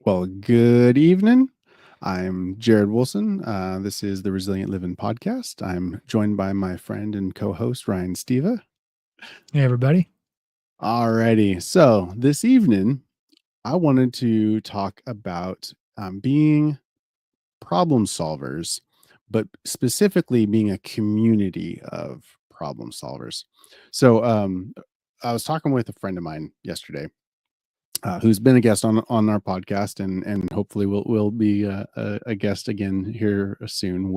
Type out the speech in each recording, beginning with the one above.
Well, good evening. I'm Jared Wilson. This is the Resilient Living Podcast. I'm joined by my friend and co-host Ryan Steva. Hey, everybody. Alrighty. So this evening, I wanted to talk about being problem solvers, but specifically being a community of problem solvers. So I was talking with a friend of mine yesterday who's been a guest on our podcast, and hopefully will be a guest again here soon.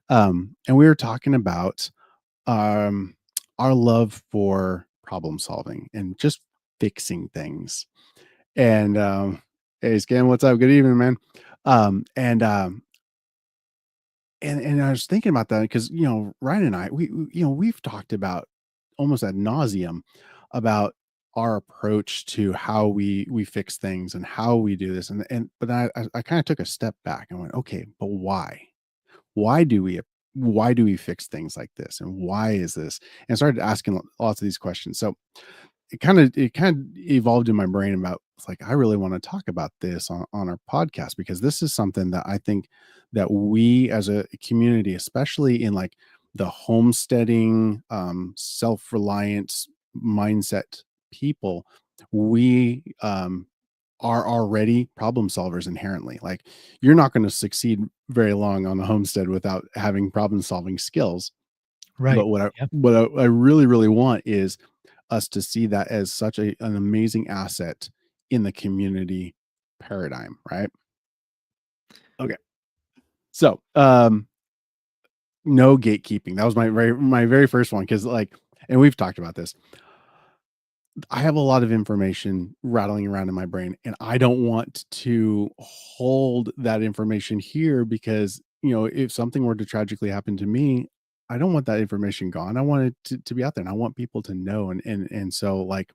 And we were talking about um, our love for problem solving and just fixing things. And hey, Scan, what's up? Good evening, man. Um, and um, and I was thinking about that because Ryan and I we've talked about almost ad nauseum about our approach to how we fix things and how we do this, and but I kind of took a step back and went, okay, but why do we fix things like this, and why is this, and I started asking lots of these questions. So it kind of evolved in my brain about, it's like, I really want to talk about this on our podcast, because this is something that I think that we as a community, especially in like the homesteading, self-reliant mindset people, we are already problem solvers inherently. Like, you're not going to succeed very long on a homestead without having problem solving skills. Right. But what I Yep. what I really, really want is us to see that as such an amazing asset in the community paradigm, right? Okay. So, no gatekeeping. That was my very first one, because like, and we've talked about this. I have a lot of information rattling around in my brain, and I don't want to hold that information here, because if something were to tragically happen to me, I don't want that information gone. I want it to be out there, and I want people to know. And so, like,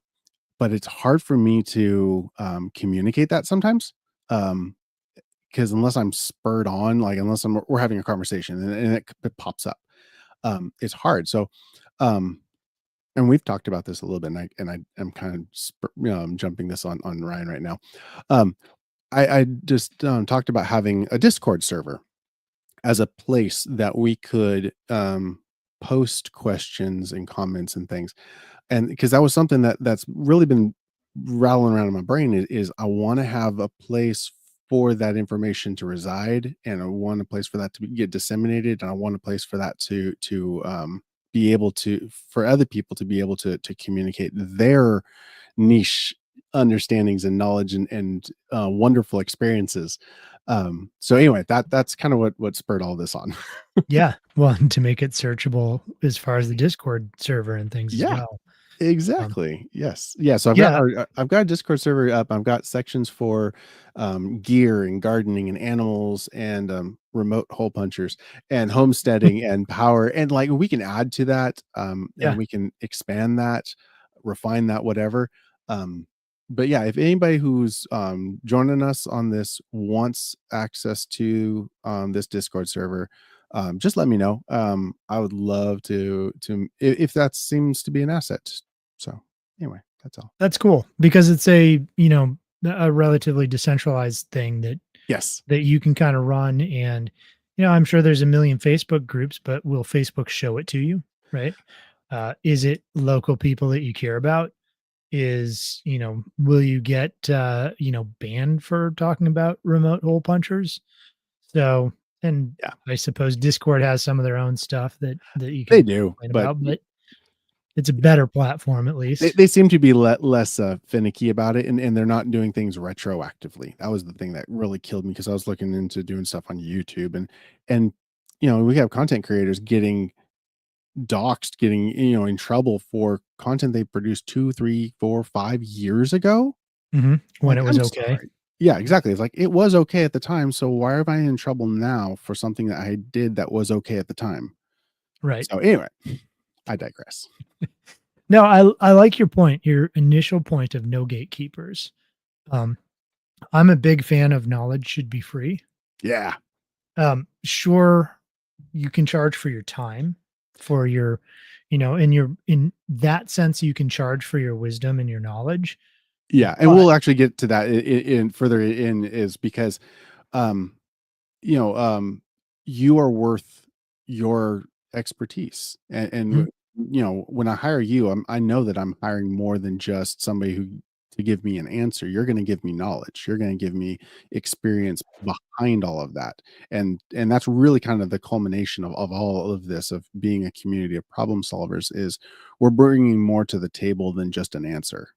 but it's hard for me to communicate that sometimes. Because unless I'm spurred on, like, unless we're having a conversation, and it pops up, it's hard. So, um, and we've talked about this a little bit, and I am kind of jumping this on Ryan right now. Um, I just talked about having a Discord server as a place that we could post questions and comments and things, and because that was something that's really been rattling around in my brain, is I want to have a place for that information to reside, and I want a place for that to get disseminated, and I want a place for that to be able to, for other people to be able to communicate their niche understandings and knowledge, and wonderful experiences. So anyway, that's kind of what spurred all this on. Yeah. Well, to make it searchable as far as the Discord server and things as Yeah. well. Um, Exactly. Yes. Yeah. So yeah. I've got a Discord server up. I've got sections for gear and gardening and animals and remote hole punchers and homesteading and power. And like, we can add to that, and Yeah. we can expand that, refine that, whatever. But yeah, if anybody who's joining us on this wants access to this Discord server, just let me know. I would love to if that seems to be an asset. So anyway, that's all. That's cool because it's a relatively decentralized thing Yes. that you can kind of run. And, I'm sure there's a million Facebook groups, but will Facebook show it to you? Right. Is it local people that you care about? Will you get, banned for talking about remote hole punchers? So, and Yeah, I suppose Discord has some of their own stuff that you they can do, complain but about, but it's a better platform at they, least. they seem to be less finicky about it, and they're not doing things retroactively. That was the thing that really killed me, because I was looking into doing stuff on YouTube, and we have content creators getting doxxed, getting in trouble for content they produced 2, 3, 4, 5 years ago. When Like, it was I'm okay. sorry. Yeah, exactly. It's like, it was okay at the time, so why am I in trouble now for something that I did that was okay at the time? Right. So anyway, I digress. No, I like your point, your initial point of no gatekeepers. Um, I'm a big fan of knowledge should be free. Yeah. Sure, you can charge for your time, for your, in that sense, you can charge for your wisdom and your knowledge. Yeah, and But we'll actually get to that in further in is because, um, you know, you are worth your expertise, Mhm. when I hire you, I know that I'm hiring more than just somebody who to give me an answer. You're going to give me knowledge. You're going to give me experience behind all of that, and that's really kind of the culmination of all of this of being a community of problem solvers is we're bringing more to the table than just an answer.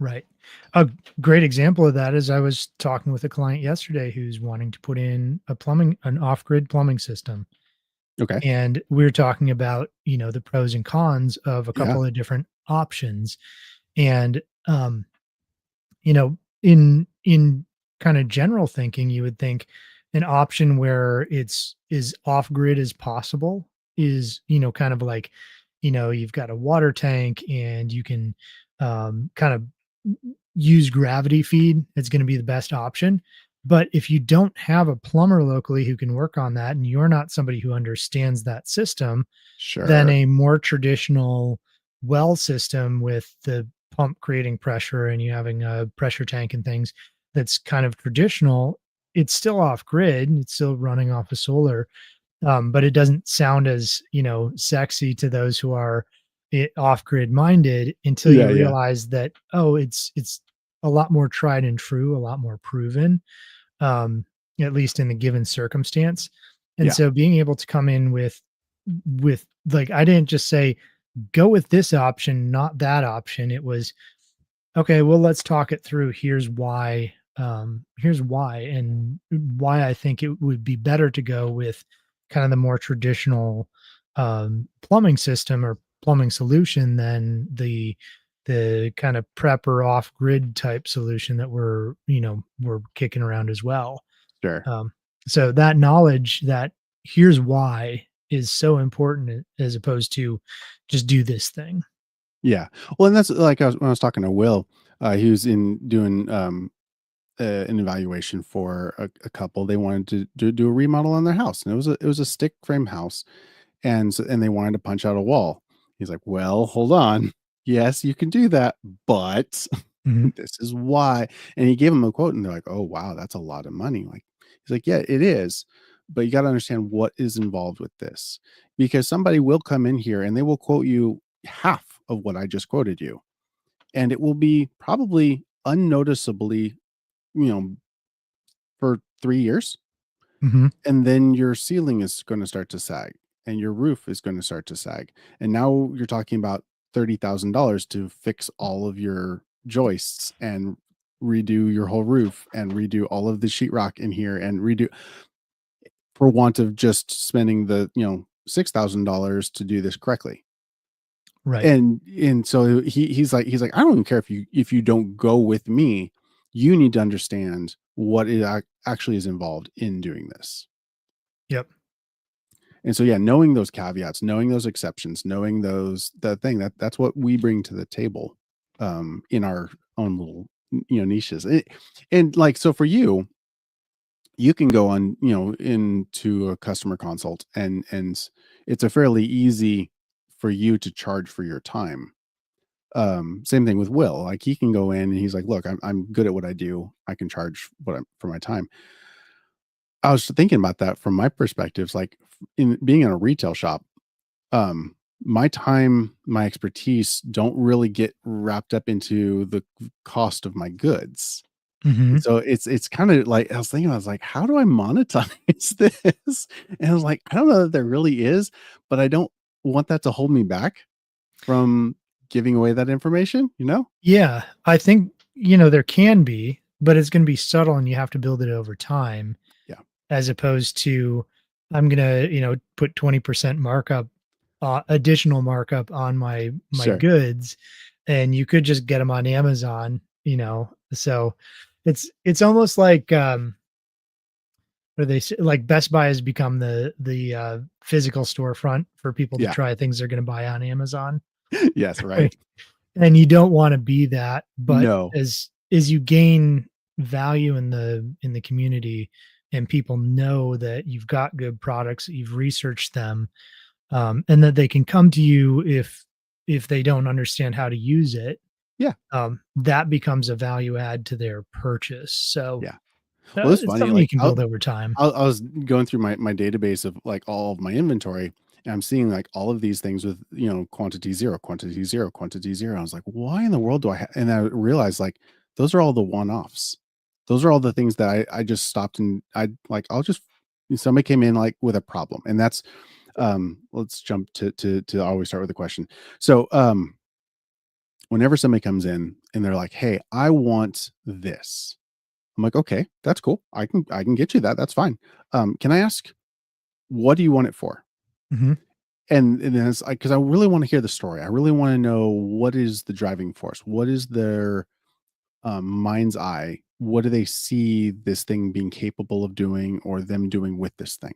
right. A great example of that is I was talking with a client yesterday who's wanting to put in an off-grid plumbing system. Okay. And we are talking about, the pros and cons of a Yeah. couple of different options. And in kind of general thinking, you would think an option where it's as off grid as possible is, kind of like, you've got a water tank and you can kind of use gravity feed. It's going to be the best option. But if you don't have a plumber locally who can work on that and you're not somebody who understands that system, then Sure. a more traditional well system with the pump creating pressure and you having a pressure tank and things that's kind of traditional, it's still off grid, it's still running off of solar, but it doesn't sound as sexy to those who are off grid minded until you Yeah, yeah. realize that, oh, it's a lot more tried and true, a lot more proven, um, at least in a given circumstance. And Yeah. so being able to come in with like, I didn't just say go with this option, not that option. It was, okay, well, let's talk it through. Here's why, and why I think it would be better to go with kind of the more traditional plumbing system or plumbing solution than the kind of prep or off grid type solution that we're kicking around as well. Sure. Um, so that knowledge that here's why is so important as opposed to just do this thing. Yeah. Well, and that's like when I was talking to Will, he was in doing an evaluation for a couple. They wanted to do a remodel on their house, and it was a stick frame house, and they wanted to punch out a wall. He's like, "Well, hold on. Yes, you can do that, but Mhm. this is why." And he gave them a quote, and they're like, "Oh wow, that's a lot of money." Like he's like, "Yeah, it is, but you got to understand what is involved with this, because somebody will come in here and they will quote you half of what I just quoted you, and it will be probably unnoticeably, you know, for 3 years, Mhm. and then your ceiling is going to start to sag, and your roof is going to start to sag, and now you're talking about $30,000 to fix all of your joists and redo your whole roof and redo all of the sheetrock in here and redo for want of just spending the $6,000 to do this correctly. Right. And so he's like, I don't even care if you don't go with me. You need to understand what it actually is involved in doing this. Yep. And so, yeah, knowing those caveats, knowing those exceptions, knowing that's what we bring to the table, in our own little, niches. And like, so for you, you can go on, into a customer consult, and it's a fairly easy for you to charge for your time. Same thing with Will. Like he can go in and he's like, look, I'm good at what I do. I can charge what I'm for my time. I was thinking about that from my perspectives, like in being in a retail shop. My time, my expertise don't really get wrapped up into the cost of my goods. And Mhm. so it's kind of like I was like, how do I monetize this? And I was like, I don't know that there really is, but I don't want that to hold me back from giving away that information, you know? Yeah, I think, there can be, but it's gonna be subtle and you have to build it over time Yeah, as opposed to, I'm gonna, put 20% markup, additional markup on my sure. goods, and you could just get them on Amazon, so it's almost like, what do they say? Like Best Buy has become the physical storefront for people to Yeah. try things they're gonna buy on Amazon. Yes, right. And you don't wanna be that, but No. as you gain value in the community and people know that you've got good products, that you've researched them, and that they can come to you if they don't understand how to use it, Yeah. that becomes a value add to their purchase. So Yeah. Well, it's it's funny, something you like, can build over time. I was going through my database of, like, all of my inventory, and I'm seeing, like, all of these things with, quantity 0, quantity 0, quantity 0. I was like, "Why in the world do I and I realized, like, those are all the one-offs. Those are all the things that I just stopped and I'll just somebody came in, like, with a problem, and that's, let's jump to always start with a question. So, whenever somebody comes in and they're like, "Hey, I want this." I'm like, "Okay, that's cool. I can get you that. That's fine. Can I ask what do you want it for?" Mhm. And then it's like, because I really want to hear the story. I really want to know what is the driving force. What is their mind's eye? What do they see this thing being capable of doing, or them doing with this thing?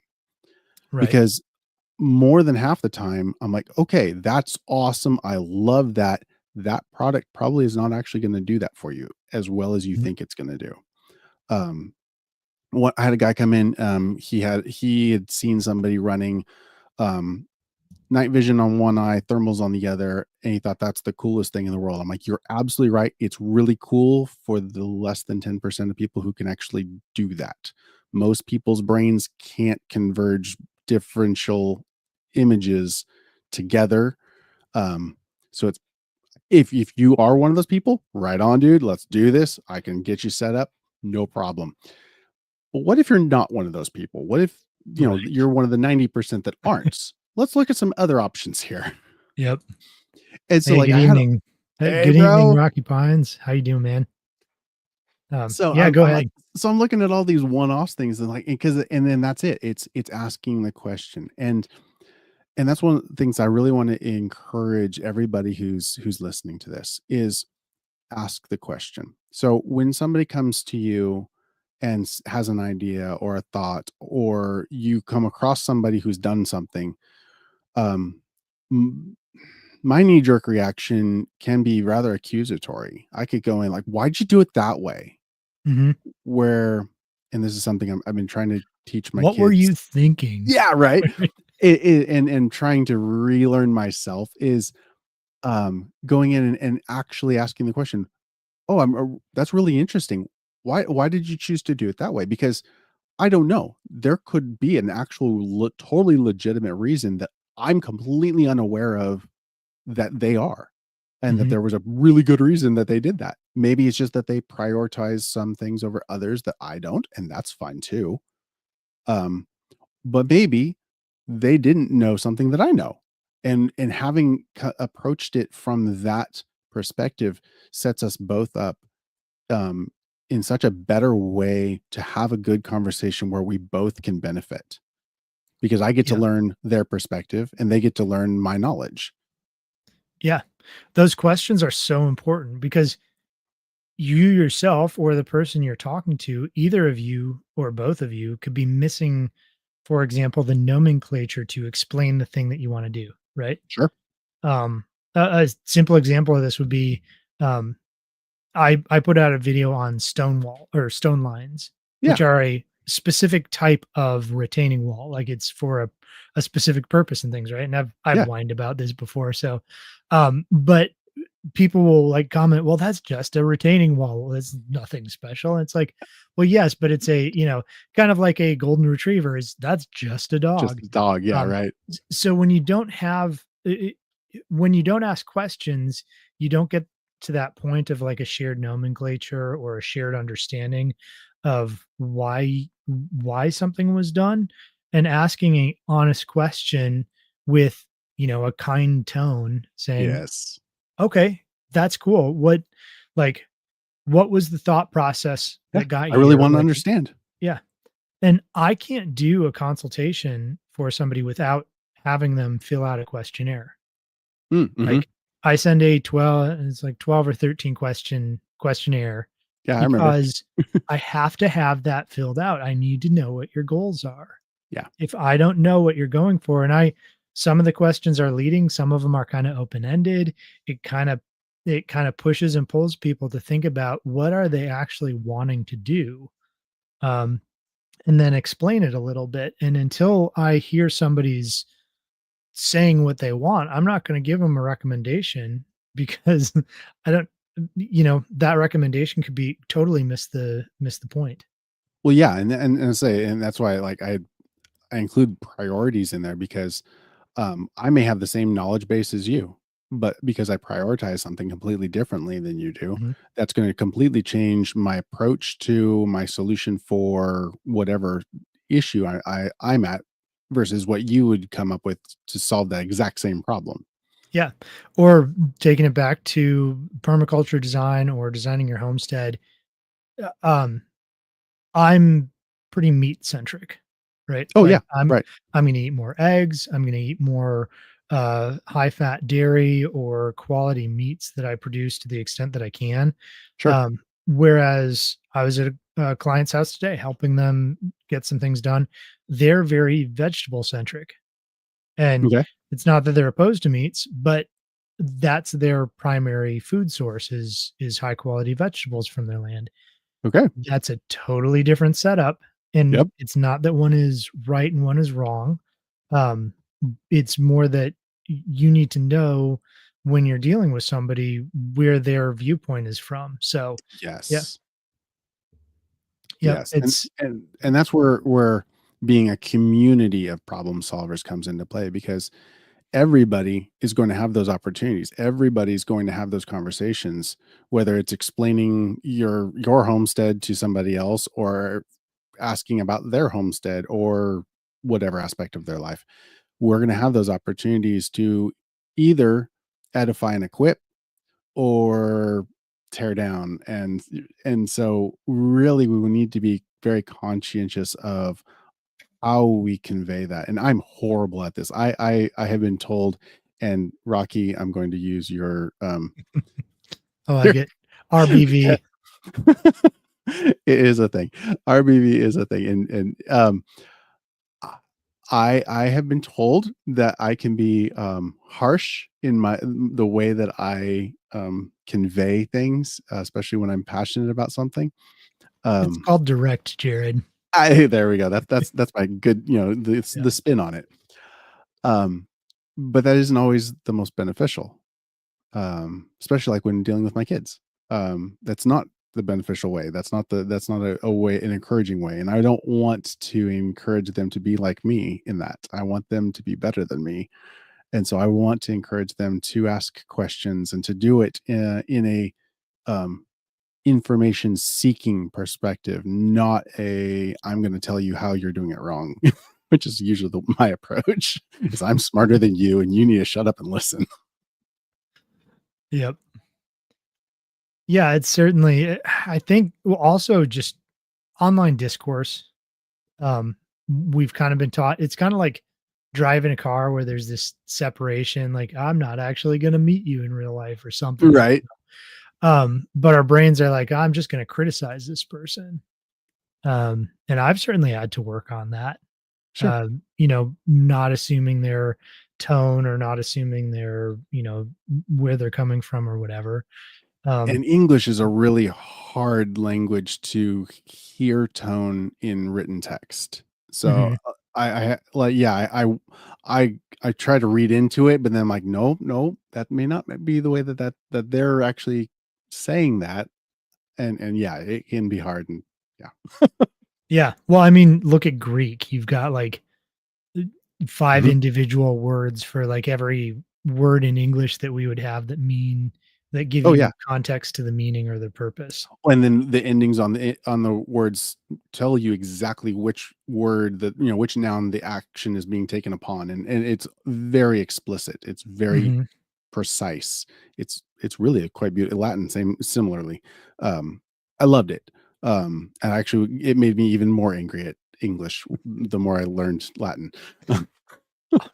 Right. Because more than half the time, I'm like, okay, that's awesome. I love that. That product probably is not actually going to do that for you as well as you Mhm. think it's going to do. Um, what I had a guy come in, he had seen somebody running um night vision on one eye, thermals on the other, and he thought that's the coolest thing in the world. I'm like, you're absolutely right. It's really cool for the less than 10% of people who can actually do that. Most people's brains can't converge differential images together. Um, so it's if you are one of those people, right on, dude, let's do this. I can get you set up, no problem. But what if you're not one of those people? What if, Right. you're one of the 90% that aren't? Let's look at some other options here. Yep. And so Hey, like good I had evening. Hey, hey good evening, bro. Rocky Pines. How you doing, man? So Yeah, I'm go I'm like ahead. so I'm looking at all these one-offs things and like because and then that's it. It's asking the question. And that's one of the things I really want to encourage everybody who's listening to this is ask the question. So when somebody comes to you and has an idea or a thought, or you come across somebody who's done something, um, m- my knee jerk reaction can be rather accusatory. I could go in like, "Why'd you do it that way?" Mhm. Where, and this is something I've been trying to teach my What were kids. you thinking? Yeah, right. And trying to relearn myself is going in and actually asking the question, "Oh, that's really interesting. Why did you choose to do it that way?" Because I don't know. There could be an actual totally legitimate reason that I'm completely unaware of that they are, and that Mhm. there was a really good reason that they did that. Maybe it's just that they prioritize some things over others that I don't, and that's fine too. Um, but maybe they didn't know something that I know. And having approached it from that perspective sets us both up um, in such a better way to have a good conversation where we both can benefit because I get to Yeah. learn their perspective and they get to learn my knowledge. Yeah. Those questions are so important because you yourself or the person you're talking to, either of you or both of you could be missing, for example, the nomenclature to explain the thing that you wanna do, right? Sure. Um, a simple example of this would be, um, I put out a video on stone wall or stone lines, Yeah. which are a specific type of retaining wall. Like it's for a specific purpose and things, right? And I've Yeah. whined about this before. So, but people will like comment, well, that's just a retaining wall. It's nothing special. And it's like, well, yes, but it's a, kind of like a golden retriever is that's just a Just dog. a dog. Yeah. Um, Right. so when you don't have, when you don't ask questions, you don't get to that point of like a shared nomenclature or a shared understanding of why something was done, and asking a honest question with a kind tone saying, Yes. okay, that's cool, like what was the thought process Yeah. that got I you really here, want to like, understand. yeah. And I can't do a consultation for somebody without having them fill out a questionnaire. Mm-hmm. Like, I send a 12 or 13 questionnaire Yeah. I remember. because I have to have that filled out. I need to know what your goals are. Yeah. If I don't know what you're going for, and some of the questions are leading, some of them are kind of open-ended, it kind of pushes and pulls people to think about what are they actually wanting to do, um, and then explain it a little bit. And until I hear somebody's saying what they want, I'm not gonna give them a recommendation because I don't that recommendation could be totally miss the point. Well, yeah, and say, and that's why like I include priorities in there because I may have the same knowledge base as you, but because I prioritize something completely differently than you do, Mhm. that's going to completely change my approach to my solution for whatever issue I'm at versus what you would come up with to solve that exact same problem. Yeah. Or taking it back to permaculture design or designing your homestead. uh, Um, I'm pretty meat centric, right? Oh Like yeah, right, I'm gonna eat more eggs, I'm gonna eat more high fat dairy or quality meats that I produce to the extent that I can. sure, Whereas I was at a client's house today helping them get some things done. They're very vegetable centric. And okay, it's not that they're opposed to meats, but that's their primary food source is high quality vegetables from their land. okay, That's a totally different setup, and yep, it's not that one is right and one is wrong. Um, it's more that you need to know when you're dealing with somebody where their viewpoint is from. So, yeah, yes. yep, Yes, and it's and that's where being a community of problem solvers comes into play because everybody is going to have those opportunities. Everybody's going to have those conversations, whether it's explaining your homestead to somebody else or asking about their homestead or whatever aspect of their life. We're going to have those opportunities to either edify and equip or tear down and so really we would need to be very conscientious of how we convey that and I'm horrible at this I have been told and Rocky I'm going to use your I your like it. RBV. it is a thing. RBV is a thing and I have been told that I can be, harsh in the way that I, convey things, especially when I'm passionate about something. It's Um, called direct, Jared. I there we go. That's my good, Yeah. the spin on it. Um, but that isn't always the most beneficial, especially like when dealing with my kids. That's not the beneficial way. That's not a way, an encouraging way. And I don't want to encourage them to be like me in that. I want them to be better than me. And so I want to encourage them to ask questions and to do it in a um, information seeking perspective, not a I'm going to tell you how you're doing it wrong, which is usually my approach. Is I'm smarter than you, and you need to shut up and listen. Yep. Yeah, it's certainly I think well, also just online discourse. Um, we've kind of been taught it's kind of like driving a car where there's this separation, like I'm not actually going to meet you in real life or something. Right. But our brains are like, I'm just going to criticize this person. And I've certainly had to work on that. Sure. Not assuming their tone or not assuming their, where they're coming from or whatever. Um, And English is a really hard language to hear tone in written text. So mhm. I like, yeah, I try to read into it, but then I'm like, no, no, that may not be the way that they're actually saying that. And yeah, it can be hard. And yeah. Yeah. Well, I mean, look at Greek. You've got like uh, five Mhm. individual words for like every word in English that we would have that give Oh you yeah. context to the meaning or the purpose. And then the endings on the words tell you exactly which word that which noun the action is being taken upon, and it's very explicit. It's very Mhm. precise. It's really a quite beautiful Latin, same similarly. I loved it. And actually it made me even more angry at English the more I learned Latin.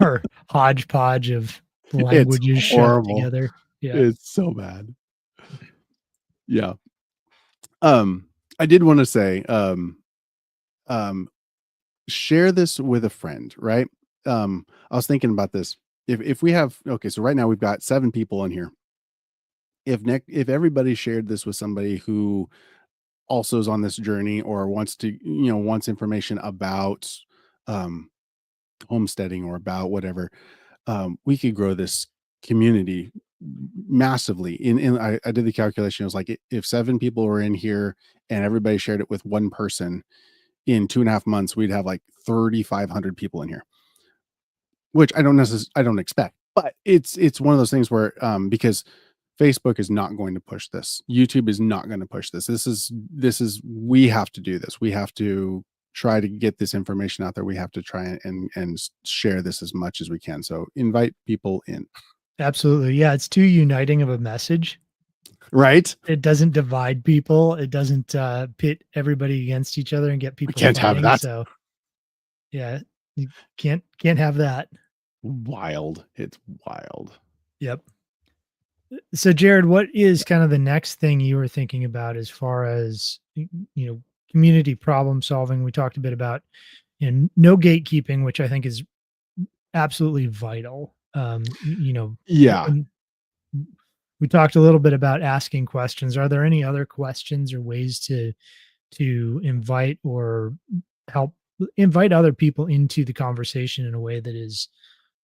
Or hodgepodge of It's languages shoved horrible. together. Yeah. It's so bad. Yeah. Um, I did want to say, um, share this with a friend, right? I was thinking about this. If we have okay, so right now we've got 7 people in here. If everybody shared this with somebody who also is on this journey or wants to, wants information about um homesteading or about whatever, we could grow this community massively. I did the calculation. It was like if 7 people were in here and everybody shared it with one person in 2.5 months, we'd have like 3,500 people in here, which I don't expect, but it's one of those things where because Facebook is not going to push this. YouTube is not going to push this. This is we have to do this. We have to try to get this information out there. We have to try and share this as much as we can. So invite people in. Absolutely. Yeah, it's too uniting of a message. Right? It doesn't divide people. It doesn't pit everybody against each other and get We people can't have fighting. that. So yeah, you can't have that. Wild. It's wild. Yep. So Jared, what is kind of the next thing you were thinking about as far as community problem solving? We talked a bit about no gatekeeping, which I think is absolutely vital. Yeah. And we talked a little bit about asking questions. Are there any other questions or ways to invite or help invite other people into the conversation in a way that is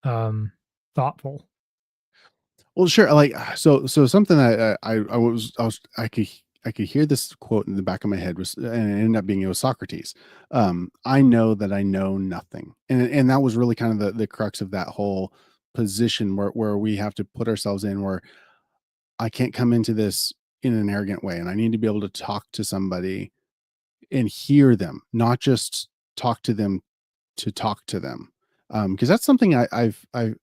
thoughtful? Well, sure. Like so something that I could hear this quote in the back of my head was, and it ended up being, it was Socrates. I know that I know nothing, and that was really kind of the crux of that whole position where we have to put ourselves in, where I can't come into this in an arrogant way, and I need to be able to talk to somebody and hear them, not just talk to them to talk to them. Because that's something I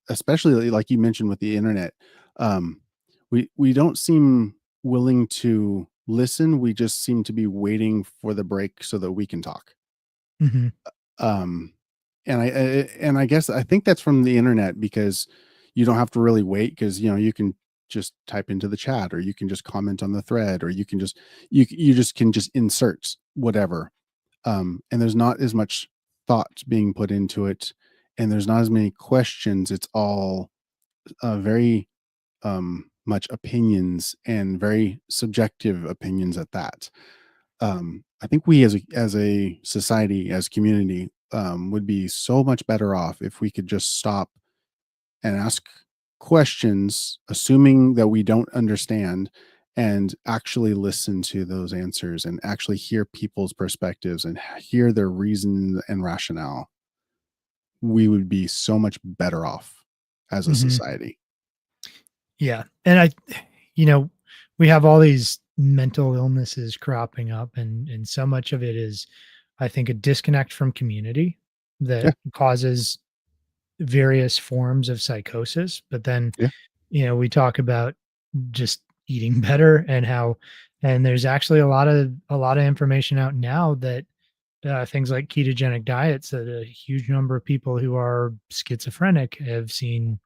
especially like you mentioned with the internet. Um, we don't seem willing to listen. We just seem to be waiting for the break so that we can talk. Hmm. Um, and I guess I think that's from the internet, because you don't have to really wait, because you can just type into the chat, or you can just comment on the thread, or you can just you just can just insert whatever. And there's not as much thought being put into it, and there's not as many questions. It's all very much opinions, and very subjective opinions at that. I think we as a society, as community, would be so much better off if we could just stop and ask questions, assuming that we don't understand, and actually listen to those answers, and actually hear people's perspectives, and hear their reason and rationale. We would be so much better off as a Hmm. society. Yeah. And you know, we have all these mental illnesses cropping up, and so much of it is, I think, a disconnect from community Yeah, that causes various forms of psychosis. But then, yeah. we talk about just eating better and how, and there's actually a lot of information out now that things like ketogenic diets, that a huge number of people who are schizophrenic have seen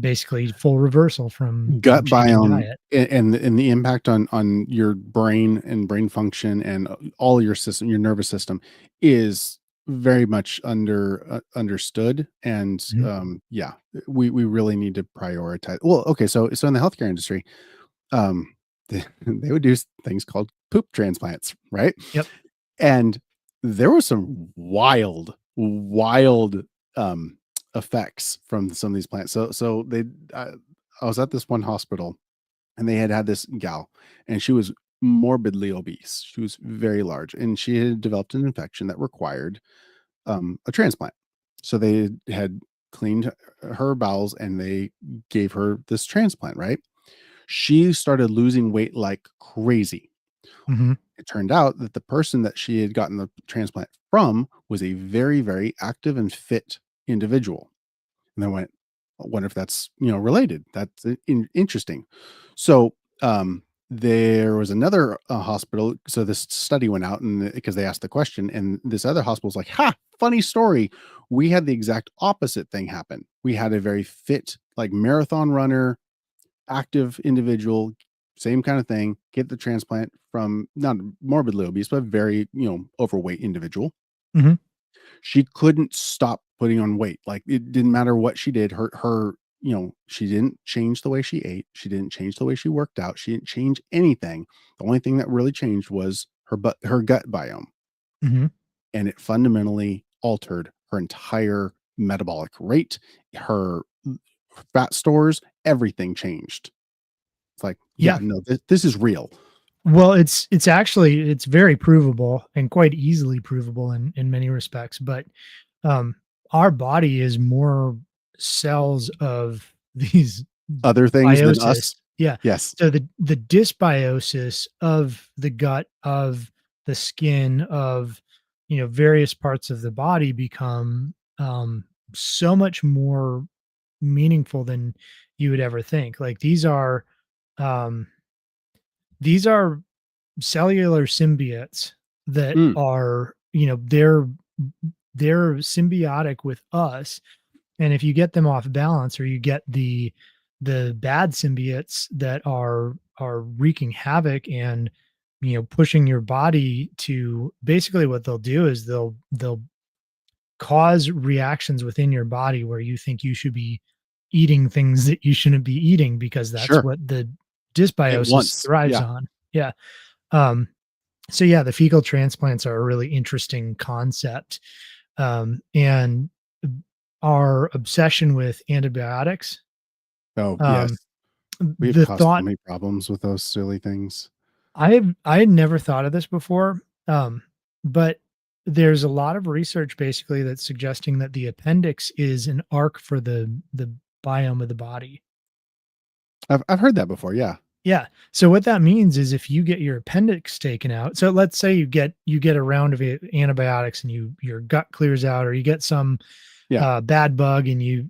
basically full reversal from Gut changing biome, diet. and the impact on your brain and brain function, and all your system, your nervous system, is very much understood. And Mhm. yeah, we really need to prioritize. Well, okay, so in the healthcare industry, um they would do things called poop transplants, right? Yep. And there were some wild um effects from some of these plants. So they I was at this one hospital, and they had this gal, and she was morbidly obese. She was very large, and she had developed an infection that required a transplant. So they had cleaned her bowels, and they gave her this transplant, right? She started losing weight like crazy. Mhm. It turned out that the person that she had gotten the transplant from was a very, very active and fit individual. And I went, "I wonder if that's, related. That's interesting." So, there was another hospital. So this study went out, and because they asked the question, and this other hospital was like, "Ha, funny story. We had the exact opposite thing happen. We had a very fit, like marathon runner, active individual, same kind of thing, get the transplant from not morbidly obese, but very, overweight individual. Mhm. She couldn't stop putting on weight. Like, it didn't matter what she did. She didn't change the way she ate. She didn't change the way she worked out. She didn't change anything. The only thing that really changed was her gut biome, Mhm. and it fundamentally altered her entire metabolic rate, her fat stores, everything changed. It's like, yeah, Yeah. no, this is real. Well, it's actually it's very provable and quite easily provable in many respects, but um our body is more cells of these Other things than biosis. us. Yeah. Yes. So the dysbiosis of the gut, of the skin, of various parts of the body become so much more meaningful than you would ever think. Like um these are cellular symbiotes that Mm, are, they're symbiotic with us, and if you get them off balance, or you get the bad symbiotes that are wreaking havoc and pushing your body to, basically what they'll do is they'll cause reactions within your body where you think you should be eating things that you shouldn't be eating, because that's sure. what the At dysbiosis once. thrives Yeah. on. Yeah. um so yeah, the fecal transplants are a really interesting concept. And our obsession with antibiotics, Oh, um, yes. We've the caused so thought, many problems with those silly things. I had never thought of this before, but there's a lot of research basically that's suggesting that the appendix is an arc for the biome of the body. I've heard that before. Yeah. Yeah. So what that means is, if you get your appendix taken out, so let's say you get a round of antibiotics, and your gut clears out, or you get some Yeah. bad bug, and you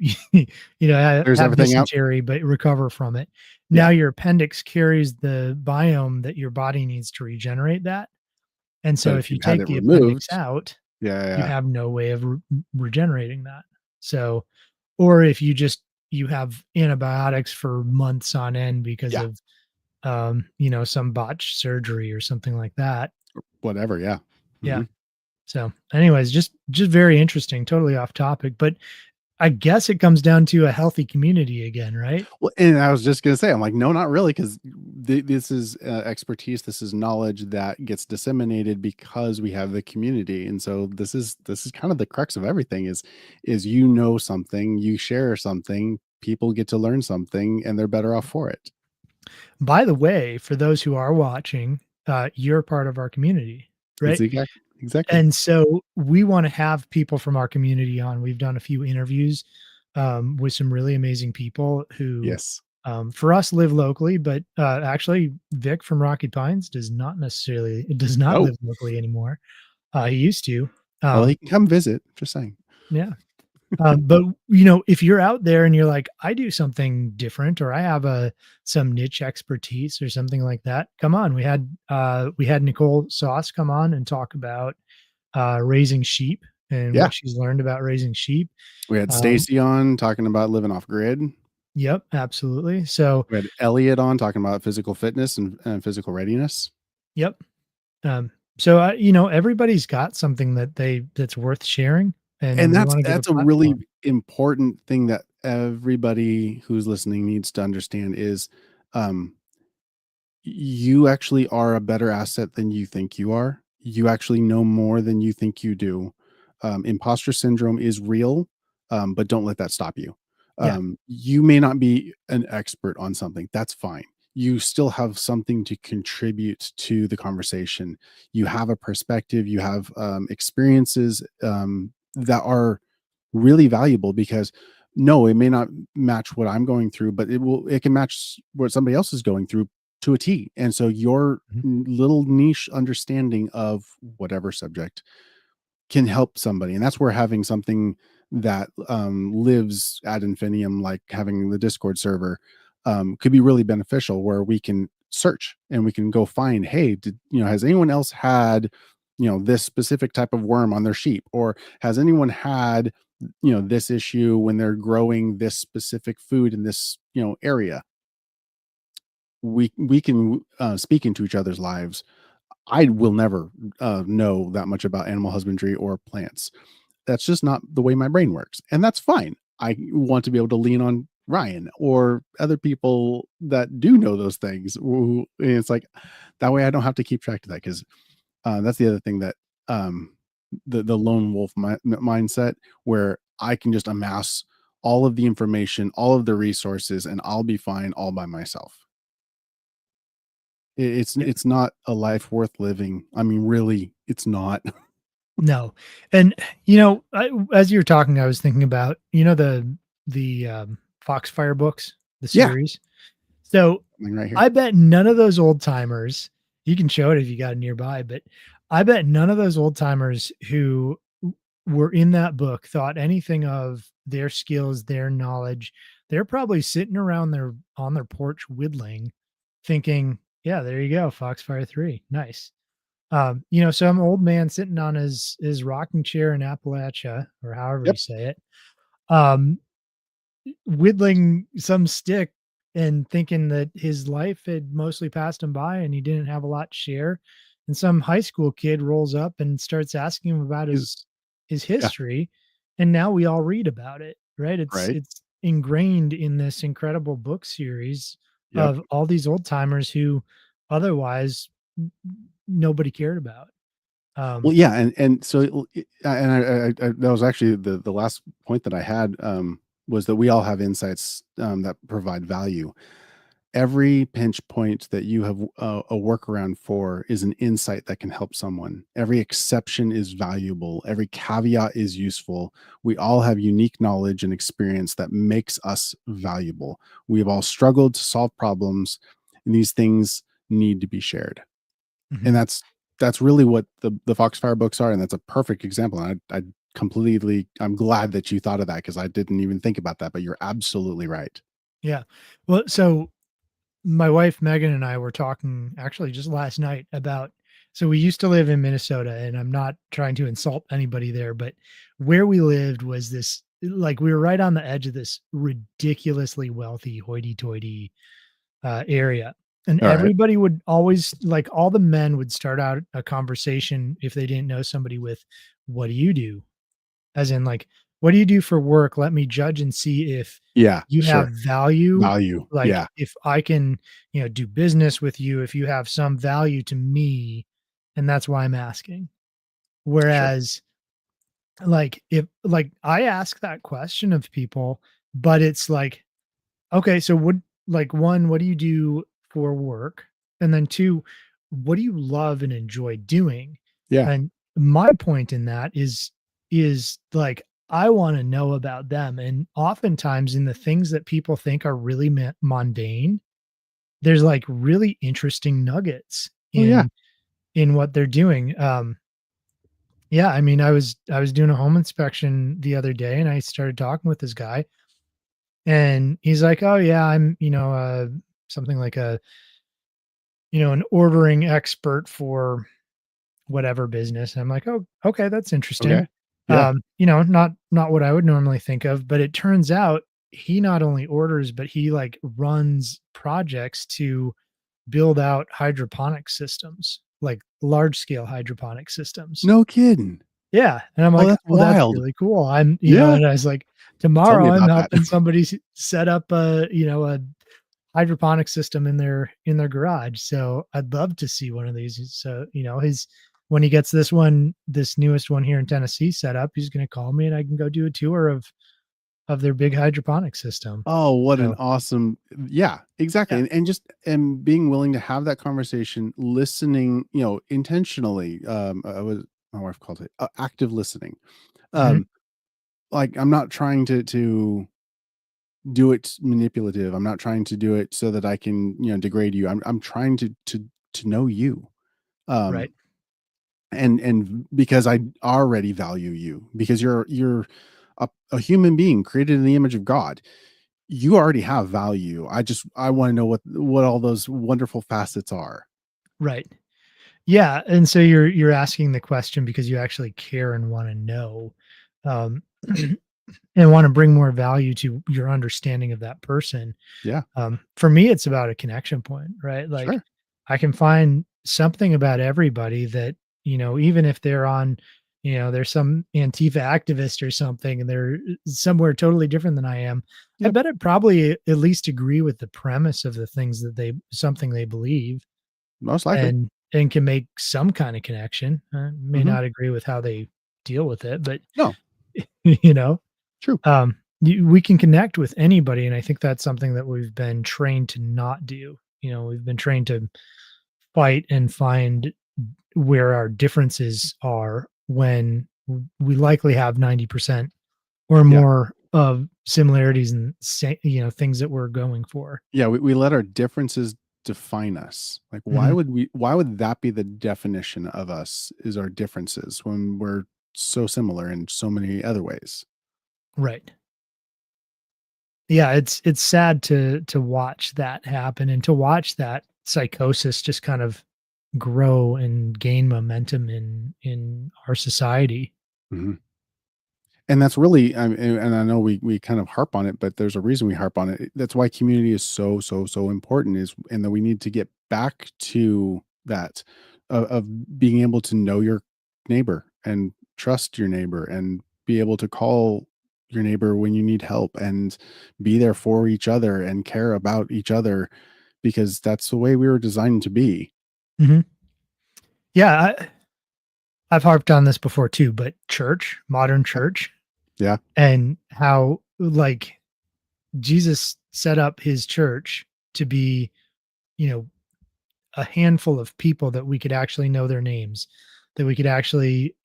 There's have everything out. dysentery but recover from it. Now Yeah. your appendix carries the biome that your body needs to regenerate that. And But so if if you you've had take it the appendix removed, out, yeah, yeah, you yeah. have no way of regenerating that. So, or if you have antibiotics for months on end because Yeah, of some botched surgery or something like that. whatever, yeah. Yeah. Mhm. So anyways, just very interesting, totally off topic, but I guess it comes down to a healthy community again, right? Well, and I was just gonna say, I'm like, "No, not really, 'cause this is, expertise, this is knowledge that gets disseminated because we have the community, and so this is kind of the crux of everything is you know something, you share something, people get to learn something, and they're better off for it." By the way, for those who are watching, you're part of our community, It's right? exactly. And so we want to have people from our community on. We've done a few interviews with some really amazing people who, Yes. for us, live locally, but actually, Vic from Rocky Pines does not Oh, live locally anymore. He used to. well, he Um, can come visit, just saying. yeah. But if you're out there and you're like, I do something different, or I have some niche expertise or something like that, come on. We had Nicole Sauce come on and talk about raising sheep and Yeah. what she's learned about raising sheep. We had Um, Stacy on talking about living off grid. yep, absolutely. So, We had Elliot on talking about physical fitness and physical readiness. yep. Um, so everybody's got something that's worth sharing, and And we that's want to give a that's a really platform. important thing that everybody who's listening needs to understand is, um, you actually are a better asset than you think you are. You actually know more than you think you do. Imposter syndrome is real, but don't let that stop you. Yeah. You may not be an expert on something. That's fine. You still have something to contribute to the conversation. You have a perspective. You have experiences that are really valuable because no, it may not match what I'm going through, but it can match what somebody else is going through to a T. And so your Mhm. little niche understanding of whatever subject can help somebody. And that's where having something that lives ad infinitum, like having the Discord server, could be really beneficial where we can search and we can go find, hey, has anyone else had, this specific type of worm on their sheep? Or has anyone had, this issue when they're growing this specific food in this, area? We can speak into each other's lives. I will never know that much about animal husbandry or plants. That's just not the way my brain works, and that's fine. I want to be able to lean on Ryan or other people that do know those things. And it's like that way I don't have to keep track of that because that's the other thing that um, the lone wolf mindset where I can just amass all of the information, all of the resources, and I'll be fine all by myself. It's not a life worth living. I mean, really, it's not. No. And, as you were talking, I was thinking about, Foxfire books, the Yeah, series. So, I mean, right here. I bet none of those old timers, you can show it if you got it nearby, but I bet none of those old timers who were in that book thought anything of their skills, their knowledge. They're probably sitting around on their porch whittling, thinking, "Yeah, there you go, Foxfire 3. Nice." Some old man sitting on his rocking chair in Appalachia, or however you Yep. say it, um, whittling some stick and thinking that his life had mostly passed him by and he didn't have a lot to share. And some high school kid rolls up and starts asking him about Is his yeah, history, and now we all read about it, right? It's right. it's ingrained in this incredible book series Yep. of all these old timers who otherwise nobody cared about. Well, Um, yeah, and so and I that was actually the last point that I had, was that we all have insights, that provide value. Every pinch point that you have a workaround for is an insight that can help someone. Every exception is valuable. Every caveat is useful. We all have unique knowledge and experience that makes us valuable. We've all struggled to solve problems, and these things need to be shared. And mhm. that's really what the Foxfire books are, and that's a perfect example. And I completely I'm glad that you thought of that because I didn't even think about that, but you're absolutely right. Yeah. Well, so my wife Megan and I were talking actually just last night about, so we used to live in Minnesota, and I'm not trying to insult anybody there, but where we lived was this, like, we were right on the edge of this ridiculously wealthy hoity-toity area. And All right. everybody would always, like, all the men would start out a conversation if they didn't know somebody with, "What do you do?" As in, like, "What do you do for work? Let me judge and see if Yeah, you have sure. value, Value. like, Yeah, if I can, do business with you, if you have some value to me, and that's why I'm asking." sure. Whereas, like, if like, I ask that question of people, but it's like, okay, so what, like, 1, what do you do for work? And then 2, what do you love and enjoy doing? Yeah. And my point in that is like, I wanna know about them, and oftentimes in the things that people think are really mundane, there's, like, really interesting nuggets Oh, yeah. in what they're doing. Yeah, I mean, I was doing a home inspection the other day, and I started talking with this guy, and he's like, "Oh, yeah, I'm, something like an ordering expert for whatever business." And I'm like, "Oh, okay, that's interesting." Okay. Yeah. Not what I would normally think of, but it turns out he not only orders, but he, like, runs projects to build out hydroponic systems, like large scale hydroponic systems. No kidding. Yeah, and I'm Oh, like, that's "Oh, that's wild. really cool." Yeah. And I was like, Tell me "Tomorrow I'm about that. helping somebody set up a hydroponic system in their garage." So I'd love to see one of these. So, his when he gets this newest one here in Tennessee set up, he's gonna call me and I can go do a tour of their big hydroponic system. Oh, what an So, awesome yeah, exactly, yeah. and just and being willing to have that conversation, listening, intentionally, was my wife calls it, active listening. Mhm. Um, like, I'm not trying to do it manipulative, I'm not trying to do it so that I can, degrade you, I'm trying to know you, Right. um, and because I already value you, because you're a human being created in the image of God. You already have value. I wanna know what all those wonderful facets are. Right. Yeah, and so you're asking the question because you actually care and wanna know, um, and wanna bring more value to your understanding of that person. Yeah, For me, it's about a connection point, right? Like, sure. I can find something about everybody that, even if they're on, they're some Antifa activist or something, and they're somewhere totally different than I am. I Yep, bet I'd probably at least agree with the premise of the things that something they believe, most likely. and can make some kind of connection. May Mhm. not agree with how they deal with it, but No, you know, true. we can connect with anybody, and I think that's something that we've been trained to not do. We've been trained to fight and find where our differences are when we likely have 90% or Yeah. more of similarities and things that we're going for. Yeah, we let our differences define us. Like, Mhm. why would that be the definition of us, is our differences, when we're so similar in so many other ways? Right. Yeah, it's sad to watch that happen and to watch that psychosis just kind of grow and gain momentum in our society. Mhm. And that's really, and I know we kind of harp on it, but there's a reason we harp on it. That's why community is so, so, so important, is and that we need to get back to that, of being able to know your neighbor and trust your neighbor and be able to call your neighbor when you need help and be there for each other and care about each other, because that's the way we were designed to be. Mhm. Yeah, I've harped on this before too, but church, modern Yep. church, Yeah. and how, like, Jesus set up his church to be, you know, a handful of people that we could actually know their names, that we could actually,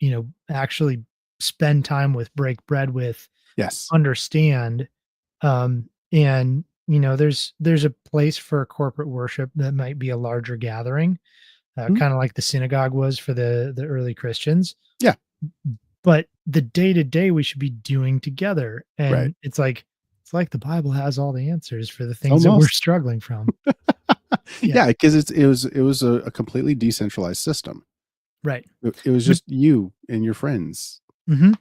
actually spend time with, break bread with, Yes. understand. And there's a place for corporate worship that might be a larger gathering, Mhm. kind of like the synagogue was for the early Christians. Yeah. But the day to day we should be doing together, Right. and it's like the Bible has all the answers for the things that we're Almost. struggling from. Yeah, Yeah, because it was a completely decentralized system. right. It was But just you and your friends. mhm.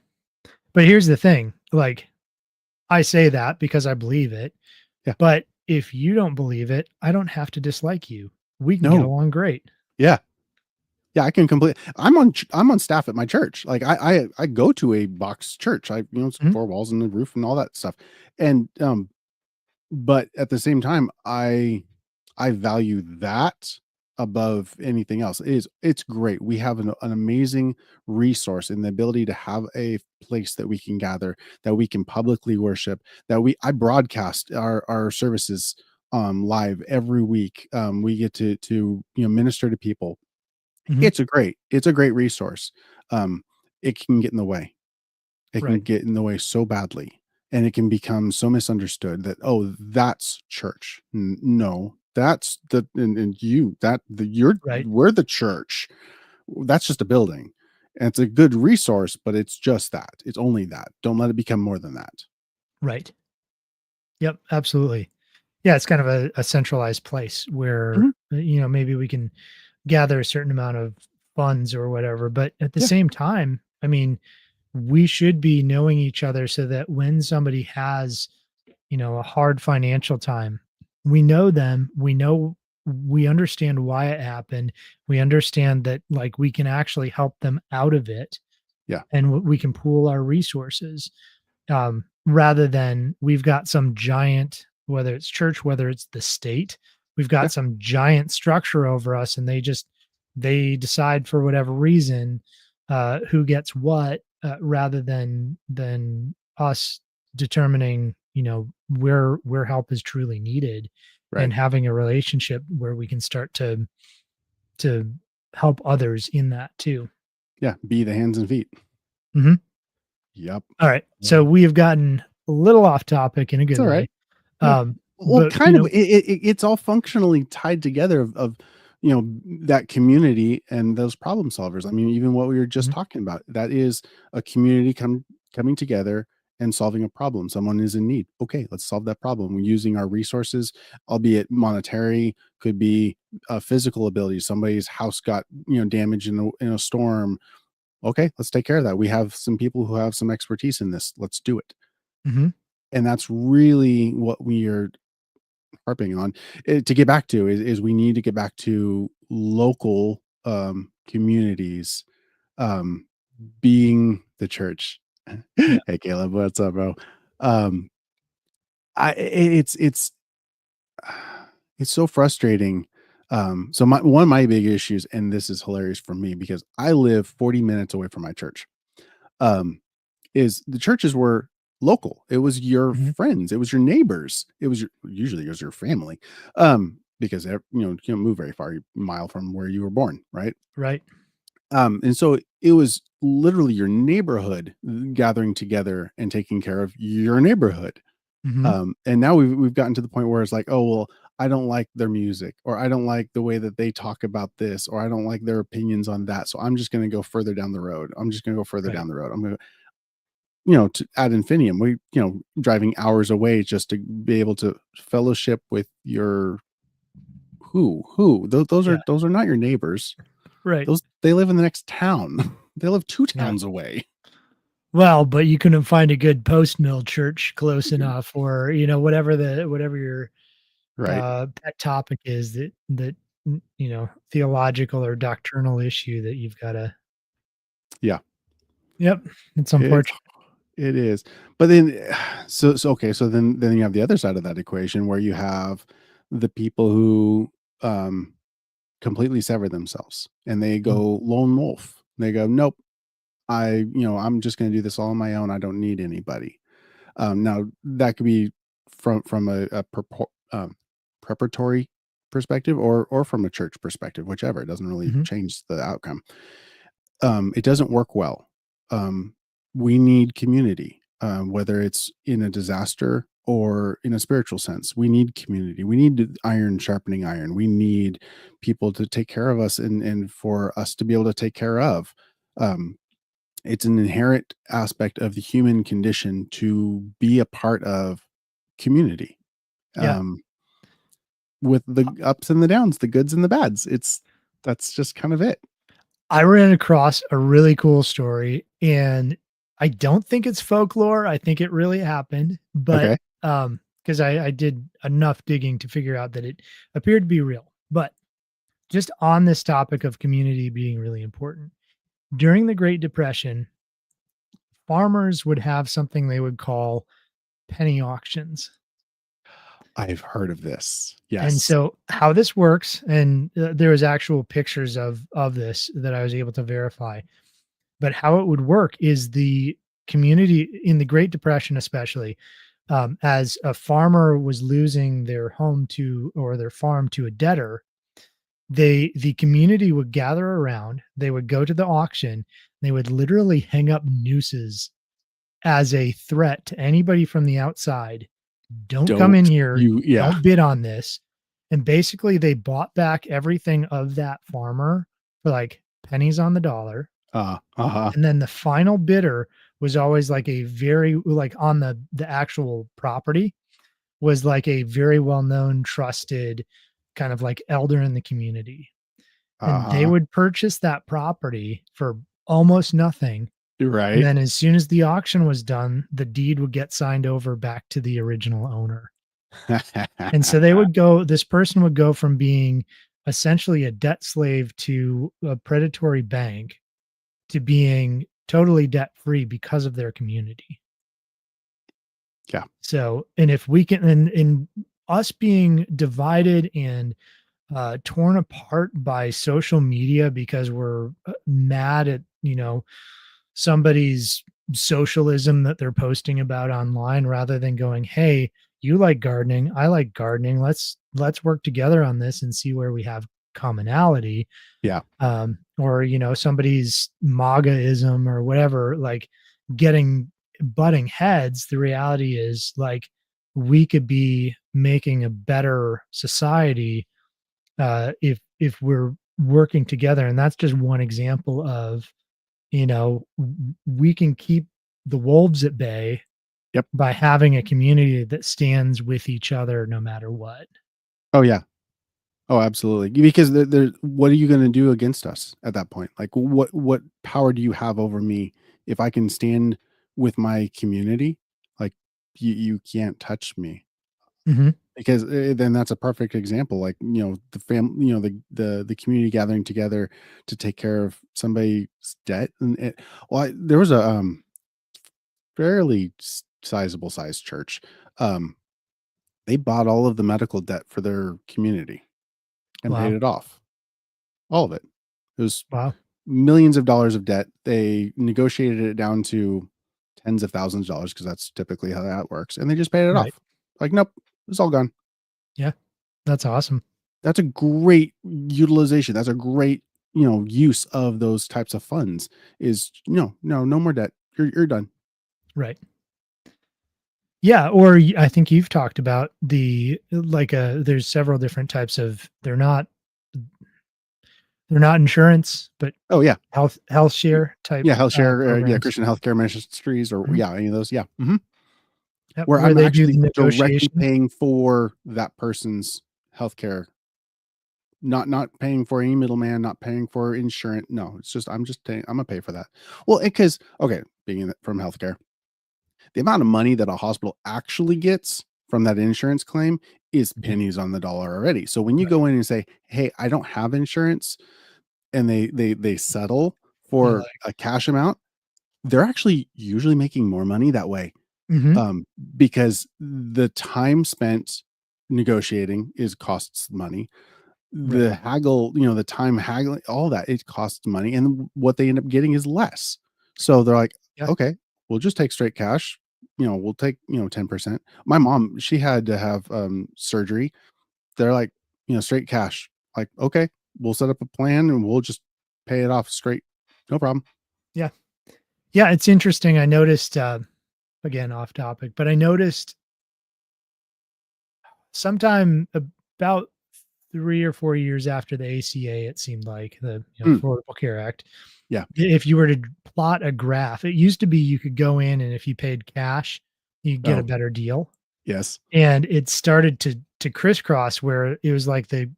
But here's the thing, like, I say that because I believe it, Yeah. but if you don't believe it, I don't have to dislike you. We can get No. along great. Yeah. Yeah, I can complete I'm on staff at my church. Like, I go to a box church. It's Mhm. 4 walls and a roof and all that stuff. And, but at the same time, I value that above anything else. It's great. We have an amazing resource in the ability to have a place that we can gather, that we can publicly worship, that I broadcast our services live every week. We get to minister to people. Mhm. It's a great resource. Um, it can get in the way. It can Right. get in the way so badly, and it can become so misunderstood that, "Oh, that's church." No, that's the and you that the you're Right. we're the church. That's just a building, and it's a good resource, but it's just that. It's only that. Don't let it become more than that. Right. Yep, absolutely. Yeah, it's kind of a centralized place where, Mhm. maybe we can gather a certain amount of funds or whatever, but at the Yeah, same time, I mean, we should be knowing each other so that when somebody has, a hard financial time, we know them, we understand why it happened. We understand that, like, we can actually help them out of it, yeah, and we can pool our resources, rather than we've got some giant, whether it's church, whether it's the state, we've yeah, got some giant structure over us, and they decide for whatever reason, who gets what, rather than us determining, where help is truly needed, right. and having a relationship where we can start to help others in that too. Yeah, be the hands and feet. Mhm. Yep. All right. So Um, we have gotten a little off topic in a it's good alright. way. Yeah. Well, But kind of. It's all functionally tied together, of that community and those problem solvers. I mean, even what we were just mhm, talking about, that is a community coming together and solving a problem. Someone is in need. Okay, let's solve that problem. We're using our resources, albeit monetary, could be a physical ability. Somebody's house got damaged in a storm. Okay, let's take care of that. We have some people who have some expertise in this. Let's do it. mhm, And that's really what we are harping on, to get back to, is we need to get back to local communities, um, being the church. yeah, Hey, Caleb, what's up, bro? Um, it's it's so frustrating. So one of my big issues, and this is hilarious for me because I live 40 minutes away from my church. Um, is the churches were local. It was your Mhm. friends. It was your neighbors. It was usually it was your family. Because you don't move very far, a mile from where you were born, right? Right. And so it was literally your neighborhood gathering together and taking care of your neighborhood. Mhm. And now we've gotten to the point where it's like, oh well, I don't like their music, or I don't like the way that they talk about this, or I don't like their opinions on that. So I'm just going to go further down the road. I'm just going to go further Right. down the road. I'm going to, to ad infinitum. Driving hours away just to be able to fellowship with your who. Yeah. Those are not your neighbors. Right. Those They live in the next town. They live two Yeah. towns away. Well, but you couldn't find a good post mill church close enough, or whatever your Right. pet topic is that theological or doctrinal issue that you've got to. Yeah. Yep, it's It's unfortunate. It is. But then okay, so then you have the other side of that equation where you have the people who um completely sever themselves and they Mm. go lone wolf. They go, "Nope, I'm just going to do this all on my own. I don't need anybody." Now that could be from a preparatory perspective or from a church perspective, whichever. It doesn't really Mhm. change the outcome. It doesn't work well. We need community, whether it's in a disaster or in a spiritual sense. We need community. We need iron sharpening iron. We need people to take care of us and for us to be able to take care of. Um, it's an inherent aspect of the human condition to be a part of community. Yeah. Um, with the ups and the downs, the goods and the bads. That's just kind of it. I ran across a really cool story, and I don't think it's folklore. I think it really happened, but Okay. because I did enough digging to figure out that it appeared to be real. But just on this topic of community being really important, during the Great Depression, farmers would have something they would call penny auctions. I've heard of this. And Yes. so how this works, and there was actual pictures of this that I was able to verify. But how it would work is the community in the Great Depression, especially, as a farmer was losing their home to or their farm to a debtor, the community would gather around, they would go to the auction, they would literally hang up nooses as a threat to anybody from the outside. Don't come in Don't here, you Yeah. don't bid on this. And basically they bought back everything of that farmer for like pennies on the dollar, Uh-huh. and then the final bidder was always like a very like on the actual property was like a very well-known, trusted kind of like elder in the community. And they Uh-huh. would purchase that property for almost nothing. And Right. then as soon as the auction was done, the deed would get signed over back to the original owner. And so this person would go from being essentially a debt slave to a predatory bank to being totally debt free because of their community. Yeah. So, and if we can, and in us being divided and torn apart by social media because we're mad at, somebody's socialism that they're posting about online rather than going, hey, you like gardening, I like gardening. Let's work together on this and see where we have commonality. Yeah. Or somebody's MAGAism or whatever, like getting butting heads. The reality is like we could be making a better society if we're working together, and that's just one example of we can keep the wolves at bay Yep. by having a community that stands with each other no matter what. Oh, yeah. Oh, absolutely. Because there what are you gonna do against us at that point? Like, what power do you have over me if I can stand with my community? Like, you can't touch me. Mhm. Because, then that's a perfect example, like, the community gathering together to take care of somebody's debt, and there was a, fairly sizable sized church. Um, they bought all of the medical debt for their community and paid Wow. it off, all of it. It was Wow. millions of dollars of debt. They negotiated it down to tens of thousands of dollars because that's typically how that works, and they just paid it Right. off. Like, nope, it's all gone. Yeah. That's awesome. That's a great utilization. That's a great, use of those types of funds is no more debt. You're done. Right. Yeah, or I think you've talked about there's several different types of they're not insurance, but Oh yeah. health share type, Yeah. Health share. Yeah. programs. Christian healthcare ministries or Mhm. yeah, any of those. Yeah. Yep, Where where I'm they do the actually directly negotiation. paying for that person's healthcare, not paying for any middleman, not paying for insurance. No, it's just I'm just paying. I'm gonna pay for that. Well, because okay, from healthcare, the amount of money that a hospital actually gets from that insurance claim is Mhm. pennies on the dollar already. So when you Right. go in and say, "Hey, I don't have insurance," and they settle They're for like a cash amount, they're actually usually making more money that way. mhm. um, because the time spent negotiating is costs money. Right. The haggle, the time haggling, all that it costs money, and what they end up getting is less. So they're like, Yeah. okay, we'll just take straight cash. We'll take 10%. My mom, she had to have surgery. They're like, straight cash. Like, okay, we'll set up a plan and we'll just pay it off straight. No problem. Yeah. Yeah, it's interesting. I noticed, again, off topic, but I noticed sometime about 3 or 4 years after the ACA, it seemed like the, Mm, Affordable Care Act, yeah. if you were to plot a graph, it used to be you could go in and if you paid cash, you'd get a Oh, better deal, yes. and it started to crisscross where it was like the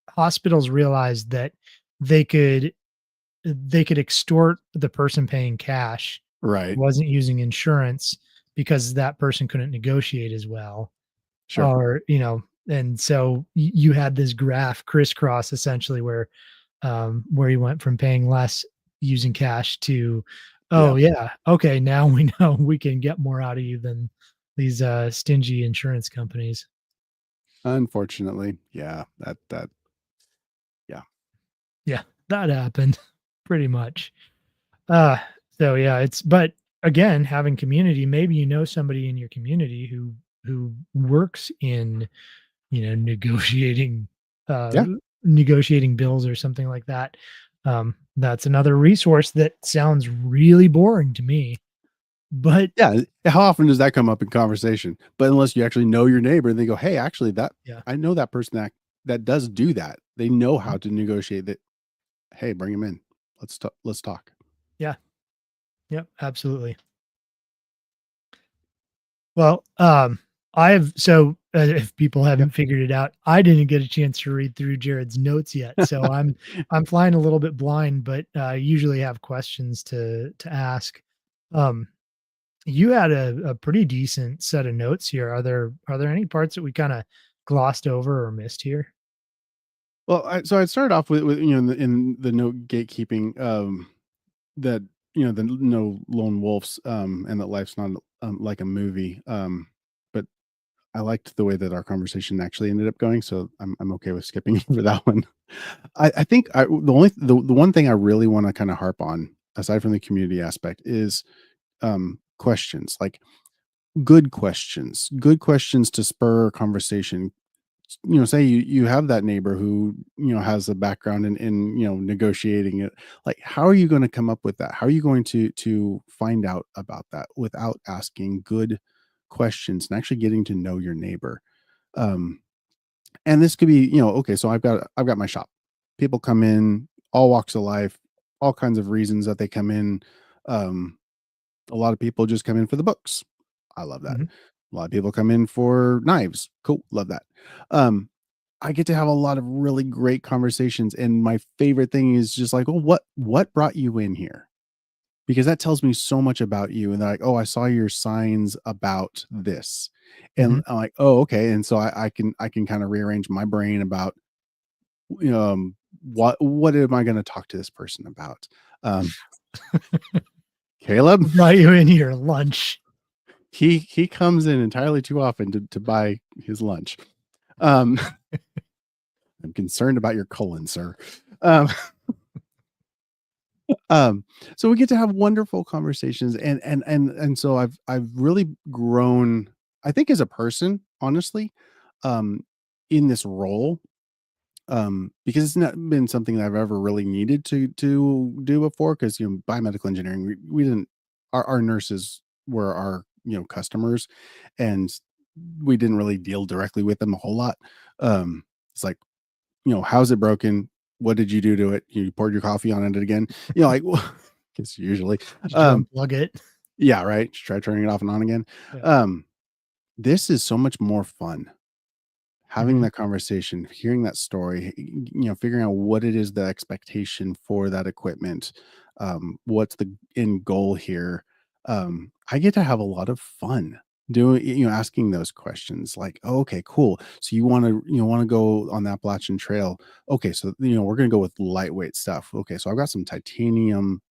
hospitals realized that they could they could extort the person paying cash Right. wasn't using insurance because that person couldn't negotiate as well, Sure. or and so you had this graph crisscross essentially where you went from paying less using cash to, Yeah. oh yeah, okay, now we know we can get more out of you than these stingy insurance companies. Unfortunately, yeah, yeah. Yeah, that happened pretty much. Uh, so yeah, but again, having community, maybe you know somebody in your community who works in, negotiating uh Yeah, negotiating bills or something like that. That's another resource that sounds really boring to me, but yeah, how often does that come up in conversation? But unless you actually know your neighbor and they go, "Hey, actually that yeah. I know that person that does do that. They know Mhm. how to negotiate that. Hey, bring him in. Let's talk." Yeah. Yep, absolutely. Well, if people Yep. haven't figured it out, I didn't get a chance to read through Jared's notes yet, so I'm flying a little bit blind, but usually have questions to ask. Um, you had a pretty decent set of notes here. Are there any parts that we kind of glossed over or missed here? Well, I'd start off with in the note gatekeeping, that the no lone wolves, and that life's not like a movie. But I liked the way that our conversation actually ended up going, so I'm okay with skipping over that one. I think the one thing I really want to kind of harp on, aside from the community aspect, is questions, like good questions to spur conversation. Say you have that neighbor who has a background in negotiating it. Like, how are you going to come up with that? How are you going to find out about that without asking good questions and actually getting to know your neighbor? um and this could be, okay, so I've got my shop. People come in, all walks of life, all kinds of reasons that they come in. um a lot of people just come in for the books. I love that. Mhm. A lot of people come in for knives. Cool, love that. um I get to have a lot of really great conversations, and my favorite thing is just like, well, what brought you in here? Because that tells me so much about you. And they're like, oh, I saw your signs about this. Mhm. And I'm like, oh, okay. And so I can kind of rearrange my brain about what am I going to talk to this person about? Um, Caleb, Brought you in here lunch. he comes in entirely too often to buy his lunch. Um, I'm concerned about your colon, sir. Um, Um, so we get to have wonderful conversations, and so I've really grown, I think, as a person, honestly, um, in this role, because it's not been something that I've ever really needed to do before. Because biomedical engineering, we didn't, our nurses were our customers, and we didn't really deal directly with them a whole lot. It's like, how's it broken? What did you do to it? You poured your coffee on it again? Like, guess usually. Did you Um, unplug it? yeah, right. Try turning it off and on again. Yeah. Um, this is so much more fun having Mhm. that conversation, hearing that story, figuring out what it is, the expectation for that equipment, what's the end goal here. I get to have a lot of fun doing, asking those questions like, oh, okay, cool. So you want to go on the Appalachian Trail. Okay, so we're gonna go with lightweight stuff. Okay, so I've got some titanium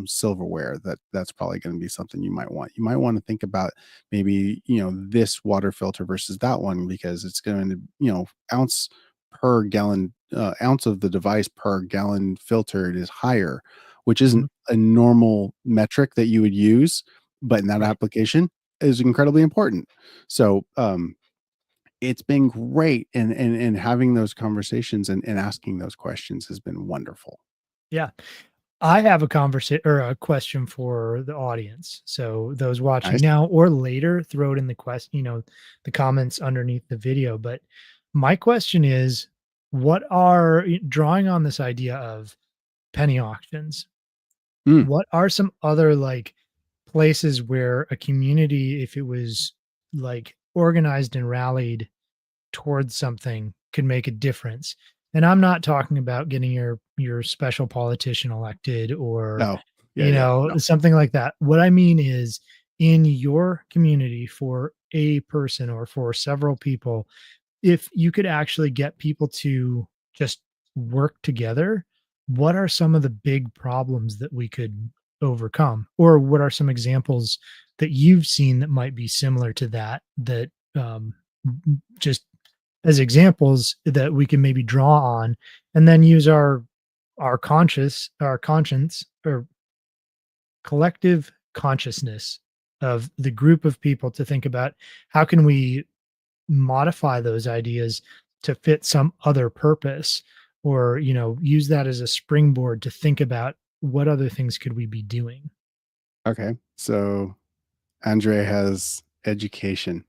silverware that's probably going to be something you might want. You might want to think about maybe this water filter versus that one, because it's going to ounce per gallon, ounce of the device per gallon filtered is higher, which isn't Mhm. a normal metric that you would use, but in that Right. application is incredibly important. So it's been great, and having those conversations and asking those questions has been wonderful. Yeah. I have a conversation or a question for the audience. So those watching Nice. now or later, throw it in the the comments underneath the video. But my question is, what are drawing on this idea of penny auctions? Mm, What are some other like places where a community, if it was like organized and rallied towards something, could make a difference? And I'm not talking about getting your special politician elected or no. Yeah, no. something like that. What I mean is in your community for a person or for several people, if you could actually get people to just work together, what are some of the big problems that we could overcome? Or what are some examples that you've seen that might be similar to that, that just as examples that we can maybe draw on and then use our conscience or collective consciousness of the group of people to think about how can we modify those ideas to fit some other purpose, or use that as a springboard to think about what other things could we be doing. Okay. So Andre has education.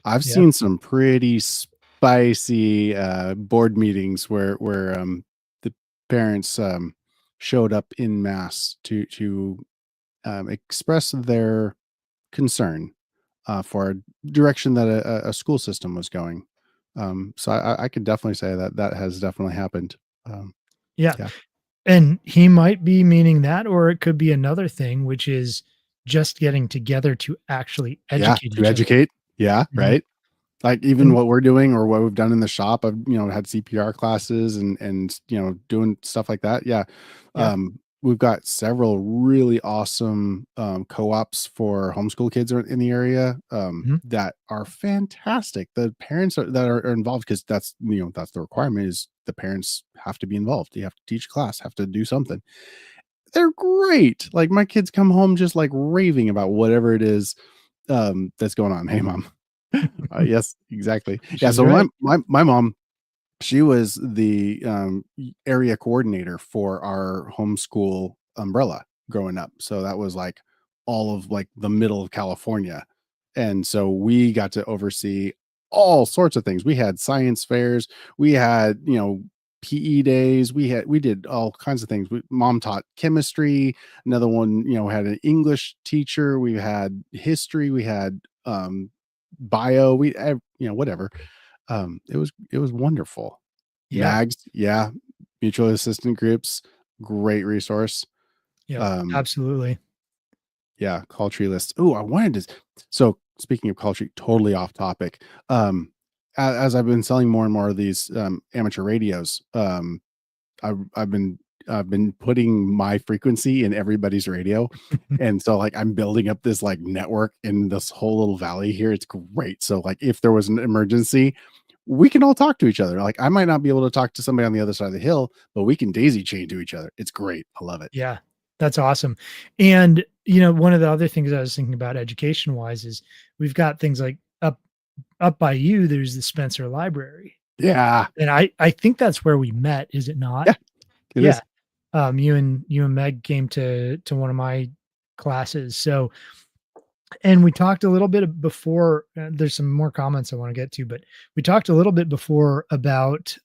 I've Yeah. seen some pretty spicy board meetings where the parents showed up in mass to express their concern for a direction that a school system was going. So I could definitely say that that has definitely happened. Um, Yeah. yeah, And he might be meaning that, or it could be another thing, which is just getting together to actually yeah, educate to each other. educate. Yeah, Mhm. right. Like, even And what we're doing or what we've done in the shop, I've, had CPR classes and, doing stuff like that. Yeah. yeah. We've got several really awesome, co-ops for homeschool kids in the area, Mhm. that are fantastic. The parents that are involved, because that's the requirement, is the parents have to be involved. You have to teach class, have to do something. They're great. Like, my kids come home just like raving about whatever it is, that's going on. Hey, mom. Yes, exactly. Yeah, She's so my right. my my mom, she was the, area coordinator for our homeschool umbrella growing up. So that was, like, all of, like, the middle of California, and so we got to oversee all sorts of things. We had science fairs, we had, PE days, we did all kinds of things. Mom taught chemistry, another one, had an English teacher, we had history, we had, bio, whatever. It was wonderful. Yeah. Mags, yeah, mutual assistant groups, great resource. Yep. Um, Absolutely. yeah, call tree lists. Ooh, I wanted to so speaking of call tree, totally off topic. As I've been selling more and more of these, amateur radios, I've been putting my frequency in everybody's radio, and so, like, I'm building up this, like, network in this whole little valley here. It's great. So, like, if there was an emergency, we can all talk to each other. Like, I might not be able to talk to somebody on the other side of the hill, but we can daisy chain to each other. It's great. I love it. Yeah. That's awesome. And, one of the other things I was thinking about education-wise is we've got things like up by you, there's the Spencer Library, Yeah. and I think that's where we met, is it not? Yeah, it Yeah. is. You and Meg came to one of my classes, so and we talked a little bit before, there's some more comments I wanna get to, but we talked a little bit before about,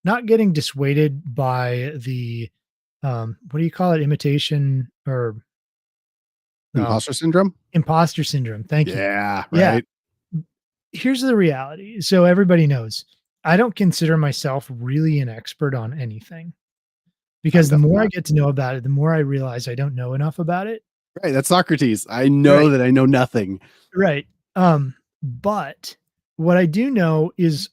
not getting dissuaded by the, what do you call it? Imitation or, um, Imposter syndrome? imposter syndrome. Thank you. Yeah, Yeah. right? Here's the reality. So everybody knows I don't consider myself really an expert on anything I'm because the definitely more I not. get to know about it, the more I realize I don't know enough about it. Right, that's Socrates. I know Right. that I know nothing. Right. But what I do know is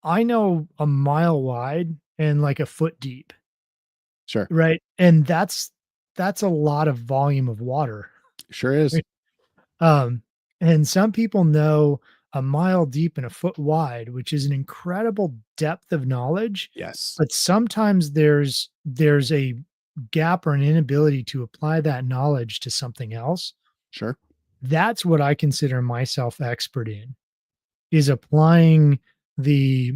I know a mile wide and like a foot deep. Sure. Right. And that's a lot of volume of water. Sure is. Um, and some people know a mile deep and a foot wide, which is an incredible depth of knowledge, Yes. but sometimes there's a gap or an inability to apply that knowledge to something else. Sure. That's what I consider myself expert in, is applying the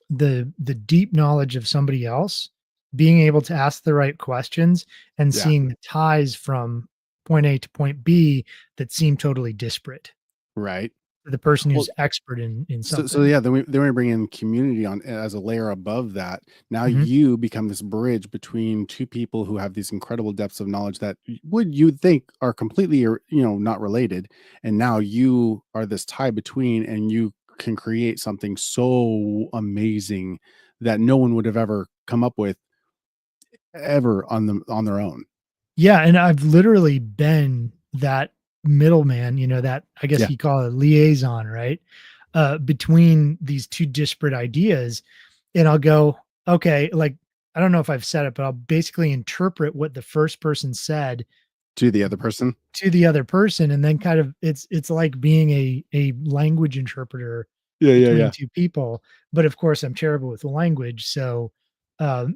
the deep knowledge of somebody else, being able to ask the right questions and Yeah. seeing the ties from point A to point B that seem totally disparate Right. to the person Well, who's expert in so something. yeah, then we bring in community on as a layer above that. Now Mhm. you become this bridge between two people who have these incredible depths of knowledge that would you'd think are completely not related, and now you are this tie between, and you can create something so amazing that no one would have ever come up with ever on their own. Yeah, and I've literally been that middleman, that I guess Yeah. you call it liaison, right? Between these 2 disparate ideas, and I'll go, "Okay," like, I don't know if I've said it, but I'll basically interpret what the first person said To the other person. to the other person, and then kind of it's like being a language interpreter Yeah, yeah, between yeah. 2 people, but of course, I'm terrible with language, so, um,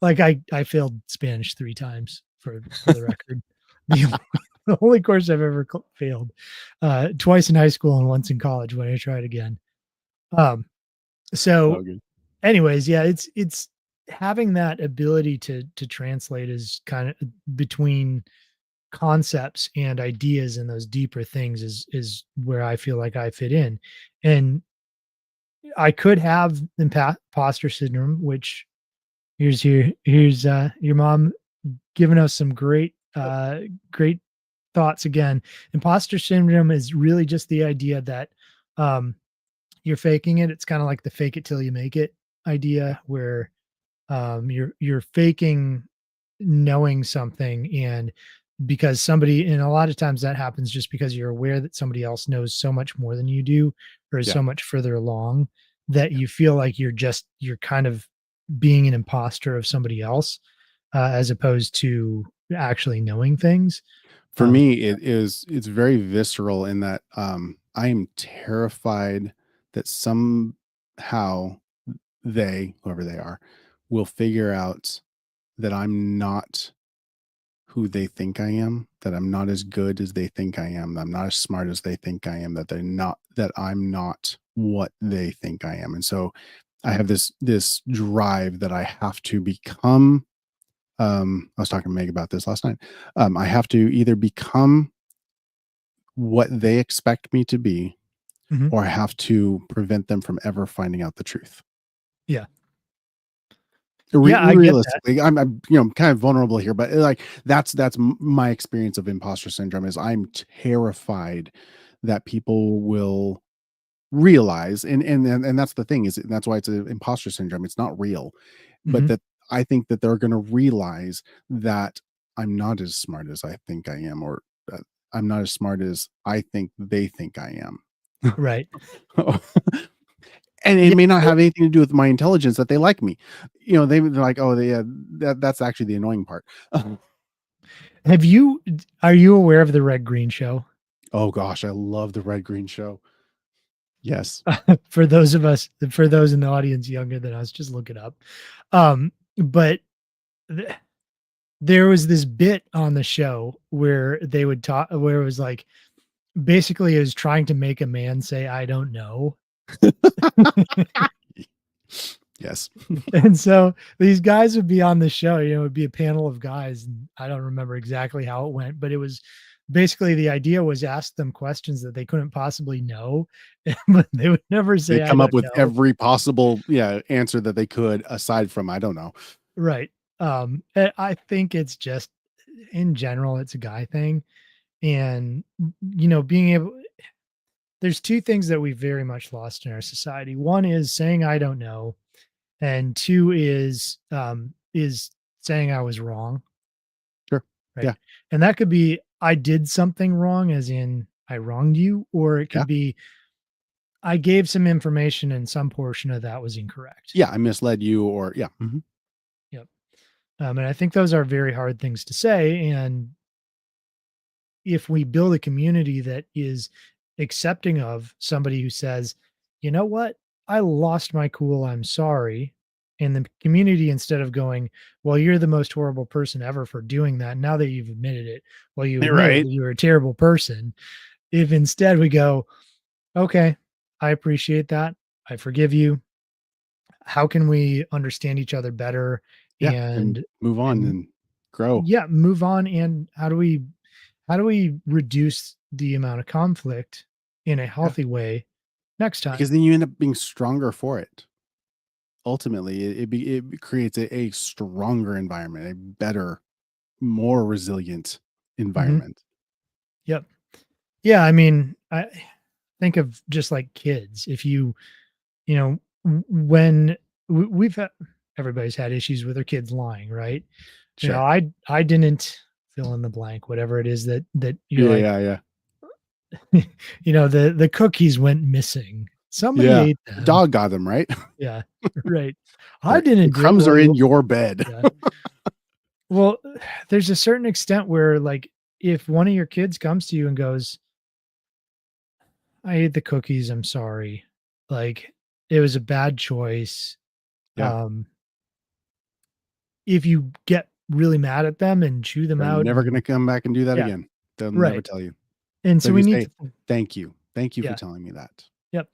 like, I failed Spanish 3 times for the record. The only the only course I've ever failed, twice in high school and once in college when I tried again. Um, Oh, so good. anyways, yeah, it's having that ability to translate is kinda between concepts and ideas and those deeper things is where I feel like I fit in. And I could have imposter syndrome, which here's your mom giving us some great thoughts again. Imposter syndrome is really just the idea that um you're faking it. It's kind of like the fake it till you make it idea where you're faking knowing something, and because somebody, and a lot of times that happens just because you're aware that somebody else knows so much more than you do or is Yeah, so much further along that yeah. you feel like you're kind of being an imposter of somebody else, as opposed to actually knowing things. For um me, it's very visceral in that, I am terrified that somehow they, whoever they are, will figure out that I'm not who they think I am, that I'm not as good as they think I am, that I'm not as smart as they think I am, that I'm not what they think I am. And so I have this drive that I have to become. I was talking to Meg about this last night. I have to either become what they expect me to be, mhm. or I have to prevent them from ever finding out the truth. Yeah, yeah, I get that. Realistically, I'm kind of vulnerable here, but like my experience of imposter syndrome is I'm terrified that people will realize, and that's the thing, is that's why it's an imposter syndrome. It's not real, but Mhm. that I think that they're going to realize that I'm not as smart as I think I am, or I'm not as smart as I think they think I am. Right. And it Yeah. may not have anything to do with my intelligence that they like me. They're like, "Oh, that's actually the annoying part." Are you aware of the Red Green Show? Oh gosh, I love the Red Green Show. Yes. For those in the audience younger than us, just look it up. but th- there was this bit on the show where they would talk, where it was like basically it was trying to make a man say, I don't know. Yes. And so these guys would be on the show, it would be a panel of guys. And I don't remember exactly how it went, but it was basically the idea was ask them questions that they couldn't possibly know, but they would never They say, I come up don't with know. every possible, yeah, answer that they could aside from I don't know. Right. I think it's just in general, it's a guy thing. And, being able, there's two things that we've very much lost in our society. One is saying, I don't know. And two is saying I was wrong. Sure. Right. Yeah. And that could be, I did something wrong, as in I wronged you, or it Yeah. could be, I gave some information and some portion of that was incorrect. Yeah. I misled you or yeah. Mhm. Yep. And I think those are very hard things to say. And if we build a community that is accepting of somebody who says, you know what, I lost my cool, I'm sorry. And the community, instead of going, well, you're the most horrible person ever for doing that. Now that you've admitted it, well, you You're admitted right. that you were a terrible person. If instead we go, okay, I appreciate that. I forgive you. How can we understand each other better? Yeah. And And, move on and and grow. yeah, move on. And how do we reduce the amount of conflict in a Yeah. healthy way next time? Because then you end up being stronger for it. Ultimately, it creates a stronger environment, a better, more resilient Mhm. environment. Yep. Yeah, I mean, I think of just like kids. If you know, when we've had, everybody's had issues with their kids lying, right? Sure. I didn't fill in the blank, whatever it is that you're Yeah, like, yeah, yeah. the cookies went missing. Somebody Yeah. ate The them. dog got them, right? Yeah, right. I Or the didn't do it. crumbs Well, are in your bed. yeah. Well, there's a certain extent where, like, if one of your kids comes to you and goes, "I ate the cookies, I'm sorry. Like, it was a bad choice." Yeah. Um, if you get really mad at them and chew them They're out never gonna and come back and do that yeah, again. They'll never right. tell you. And But so if we you need say, to "Thank you. Thank you for yeah, telling me that. yep.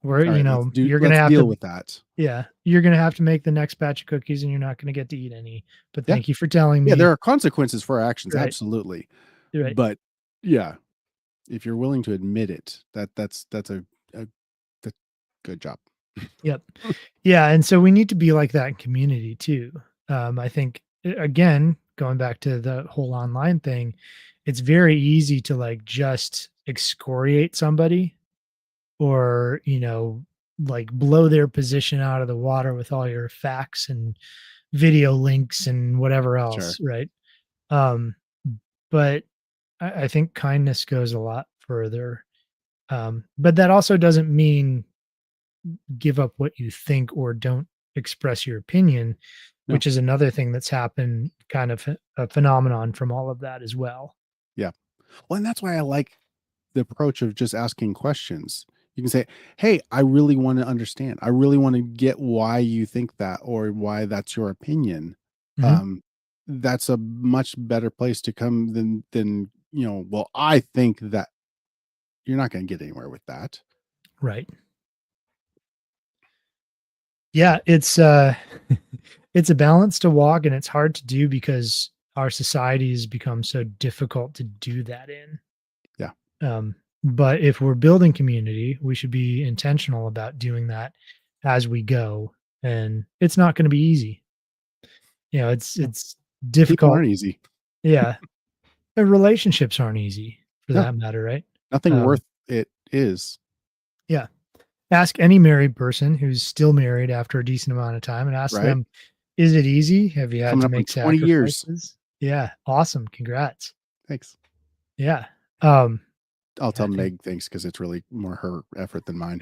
Where, Alright, you're gonna let's have deal to with that." yeah, you're gonna have to make the next batch of cookies and you're not gonna get to eat any, but Yeah. thank you for telling Yeah, there me. are consequences for our actions, Right, absolutely. right. But, yeah, if you're willing to admit it, that's a that's good job. Yep. Yeah, and so we need to be like that in community too. I think again, going back to the whole online thing, it's very easy to like just excoriate somebody or, like blow their position out of the water with all your facts and video links and whatever Sure. else, right? Um, but I think kindness goes a lot further. But that also doesn't mean give up what you think or don't express your opinion, No. which is another thing that's happened, kind of a phenomenon from all of that as well. Yeah. Well, and that's why I like the approach of just asking questions. You can say, "Hey, I really wanna understand. I really wanna get why you think that or why that's your opinion." Mhm. Um, that's a much better place to come than, "Well, I think that." You're not gonna get anywhere with that. Right. Yeah, it's a balance to walk and it's hard to do because our society has become so difficult to do that in. Yeah. But if we're building community, we should be intentional about doing that as we go. And it's not going to be easy. It's No. it's People difficult. aren't easy. Yeah. And relationships aren't easy for No, that matter, right? nothing Um, worth it is. yeah. Ask any married person who's still married after a decent amount of time and ask Right? them, is it easy? Have you had Coming to up on make 20 years. sacrifices? Yeah. Awesome. Congrats. Thanks. Yeah. Um, I'll yeah, tell I think Meg thanks because it's really more her effort than mine.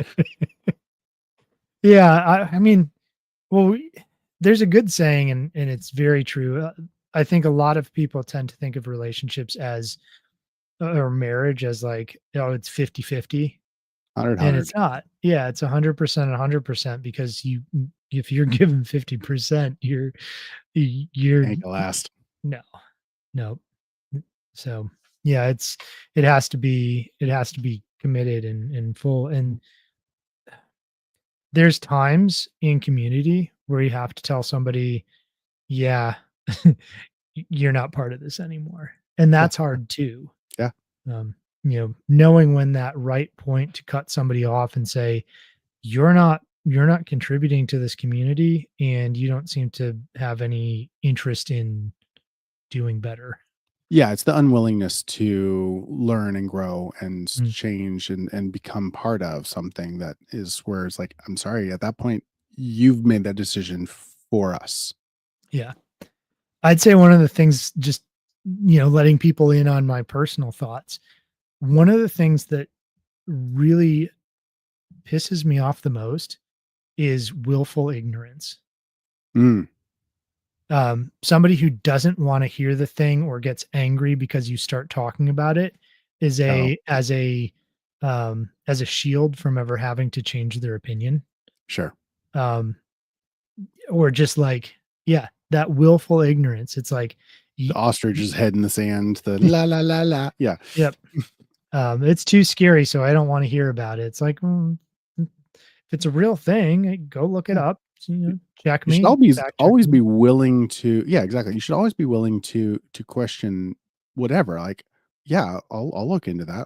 yeah, I mean, well, there's a good saying, and it's very true. I think a lot of people tend to think of relationships as or marriage as like, oh, it's 50-50, 100, and 100. it's not. Yeah, it's 100%, 100% because if you're given 50%, you're Ain't gonna last. no, no. So yeah, it has to be committed and full. And there's times in community where you have to tell somebody, yeah, you're not part of this anymore. And Yeah, that's hard too. yeah. Um, knowing when that right point to cut somebody off and say, you're not contributing to this community and you don't seem to have any interest in doing better. Yeah, it's the unwillingness to learn and grow and Mm, change and become part of something that is where it's like, I'm sorry, at that point, you've made that decision for us. yeah. I'd say one of the things, just, letting people in on my personal thoughts. One of the things that really pisses me off the most is willful ignorance. Mm, Somebody who doesn't want to hear the thing or gets angry because you start talking about it is oh, as a shield from ever having to change their opinion. sure. Um, or just like, yeah, that willful ignorance. It's like, The y- ostrich's head in the sand, the la la la la. Yeah. yep, it's too scary, so I don't want to hear about it. It's like, if it's a real thing, go look it Yeah. up. Check You should me, fact check always me. be willing to, yeah, exactly. You should always be willing to question whatever. Like, yeah, I'll look into that.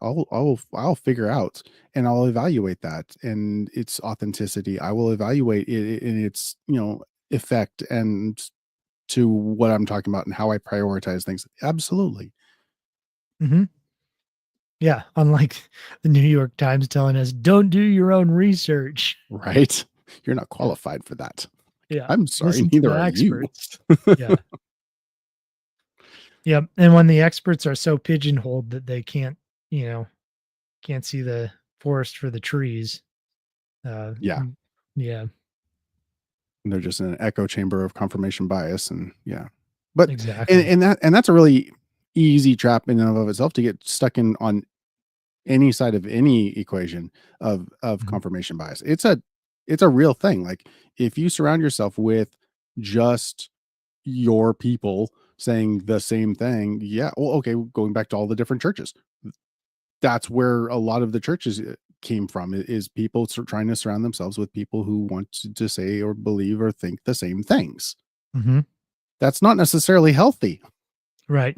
I'll figure out and I'll evaluate that and its authenticity. I will evaluate it in its, effect and to what I'm talking about and how I prioritize things. Absolutely. Hmm. Yeah, unlike the New York Times telling us, "Don't do your own research." Right. You're not qualified for that. Yeah, I'm sorry, listen to neither the are you. experts. Yeah, yep, and when the experts are so pigeonholed that they you know, can't see the forest for the trees, Yeah. yeah, They're just in an echo chamber of confirmation bias and yeah. But exactly. and that's a really easy trap in and of itself to get stuck in on any side of any equation of Mhm, confirmation bias. It's a real thing. Like if you surround yourself with just your people saying the same thing, yeah, well, okay, going back to all the different churches. That's where a lot of the churches came from is people trying to surround themselves with people who want to say or believe or think the same things. mhm, That's not necessarily healthy. right.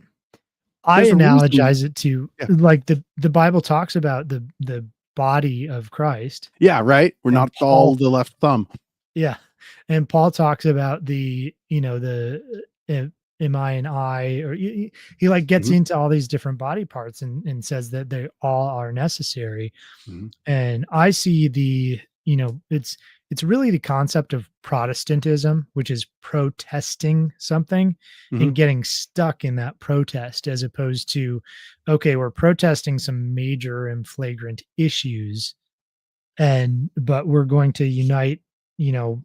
I There's a reason. analogize it to, Yeah. like, the Bible talks about the body of Christ, Yeah, right? We're and not all Paul the left thumb. yeah, and Paul talks about am I an eye, or he like gets Mhm, into all these different body parts and says that they all are necessary. mhm, And I see it's really the concept of Protestantism, which is protesting something mhm. and getting stuck in that protest, as opposed to, okay, we're protesting some major and flagrant issues, but we're going to unite, you know,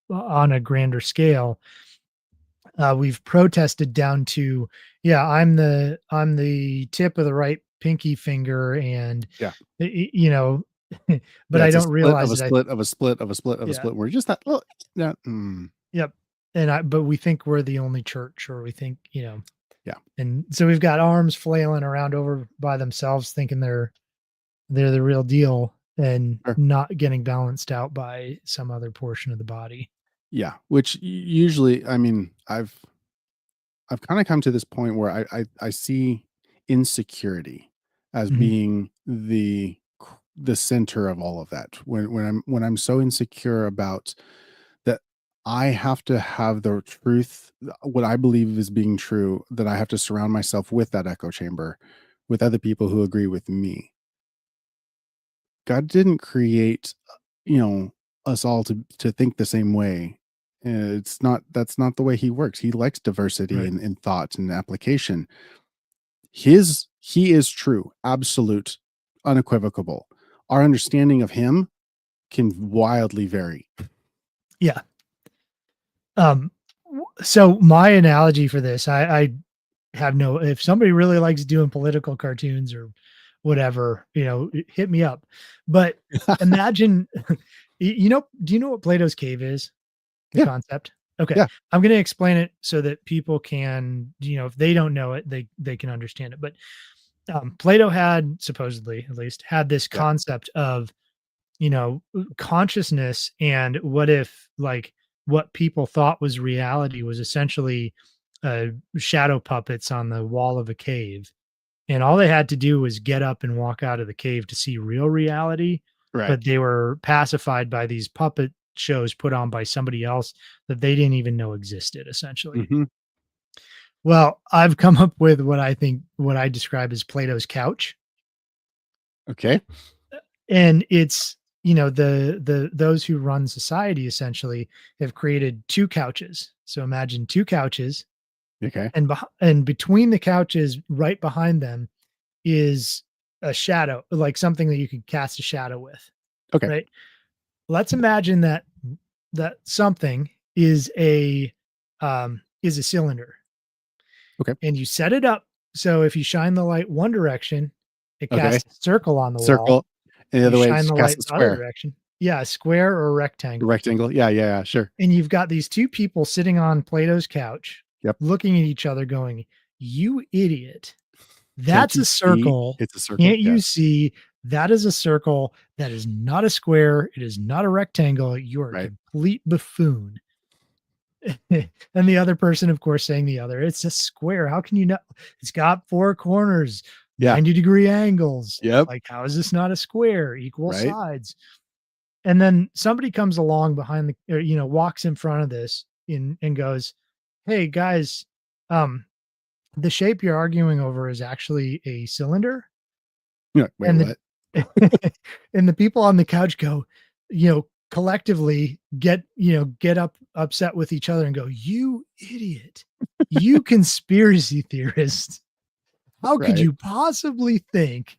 on a grander scale. We've protested down to, yeah, I'm the tip of the right pinky finger, and Yeah. but Yeah, I it's a don't split of a realize that. split of a split of a split of a Yeah, split. We're just that little yeah, yep. But we think we're the only church, or we think, yeah, and so we've got arms flailing around over by themselves, thinking they're the real deal, and sure. not getting balanced out by some other portion of the body. Yeah, which usually, I mean, I've kinda come to this point where I see insecurity as Mhm, being the center of all of that. When I'm so insecure about that I have to have the truth, what I believe is being true, that I have to surround myself with that echo chamber, with other people who agree with me. God didn't create, you know, us all to think the same way. It's not that's not the way he works. He likes diversity right. in thought and application. He is true, absolute, unequivocal. Our understanding of him can wildly vary. Yeah. Um, so my analogy for this, I have no, if somebody really likes doing political cartoons or whatever, hit me up. But imagine do you know what Plato's cave is? The Yeah, concept? Okay. yeah, I'm gonna explain it so that people can, if they don't know it, they can understand it. But Plato had supposedly, at least, had this yeah. concept of, consciousness, and what if, like, what people thought was reality was essentially shadow puppets on the wall of a cave, and all they had to do was get up and walk out of the cave to see real reality, Right. but they were pacified by these puppet shows put on by somebody else that they didn't even know existed, essentially. Hmm. Well, I've come up with what I describe as Plato's couch, Okay. and it's, the those who run society essentially have created two couches. So imagine two couches, Okay. and between the couches, right behind them, is a shadow, like something that you could cast a shadow with, Okay. right? Let's imagine that something is a cylinder, Okay. and you set it up so if you shine the light one direction, it Okay. casts a circle on the wall. Circle. And the You other way, shine it's the cast light a the other square, direction. Yeah, a square or a rectangle. rectangle. Yeah, yeah, yeah. Sure. And you've got these two people sitting on Plato's couch, Yep. looking at each other going, "You idiot. Can't That's you a see? circle. It's a circle. Can't Yeah. you see that is a circle? That is not a square. It is not a rectangle. You're a Right. complete buffoon." And the other person, of course, saying the other, "It's a square. How can you not? It's got four corners, Yeah. 90-degree angles. Yep. Like, how is this not a square? Equal Right. sides." And then somebody comes along behind or, walks in front of this and goes, "Hey guys, um, the shape you're arguing over is actually a cylinder." You're like, wait, And what? and the people on the couch go, collectively get upset with each other and go, "You idiot. You conspiracy theorist. How could Right. you possibly think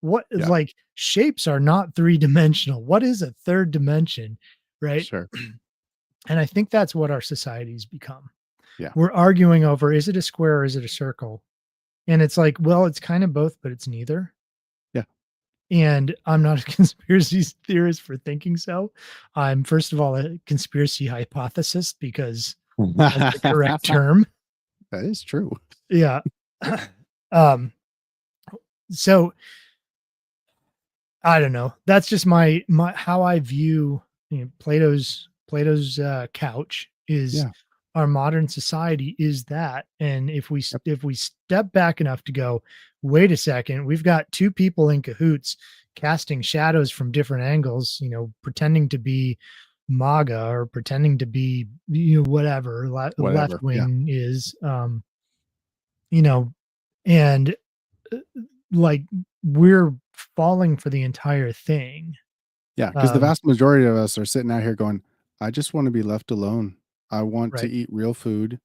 what Yeah. like shapes are not three-dimensional? What is a third dimension?" Right? Sure. And I think that's what our society's become. Yeah. We're arguing over, is it a square or is it a circle? And it's like, well, it's kind of both, but it's neither. Yeah. And I'm not a conspiracy theorist for thinking so. I'm, first of all, a conspiracy hypothesis because that's the correct term. That is true. Yeah. um, so I don't know. That's just my how I view, Plato's couch is Yeah. our modern society is that. And if Yep. we step back enough to go, wait a second, we've got two people in cahoots casting shadows from different angles, pretending to be MAGA or pretending to be, whatever left Whatever. Yeah. wing is, you know, and uh, like we're falling for the entire thing. Yeah. Because the Um, vast majority of us are sitting out here going, I just want to be left alone. I want to right. eat real food.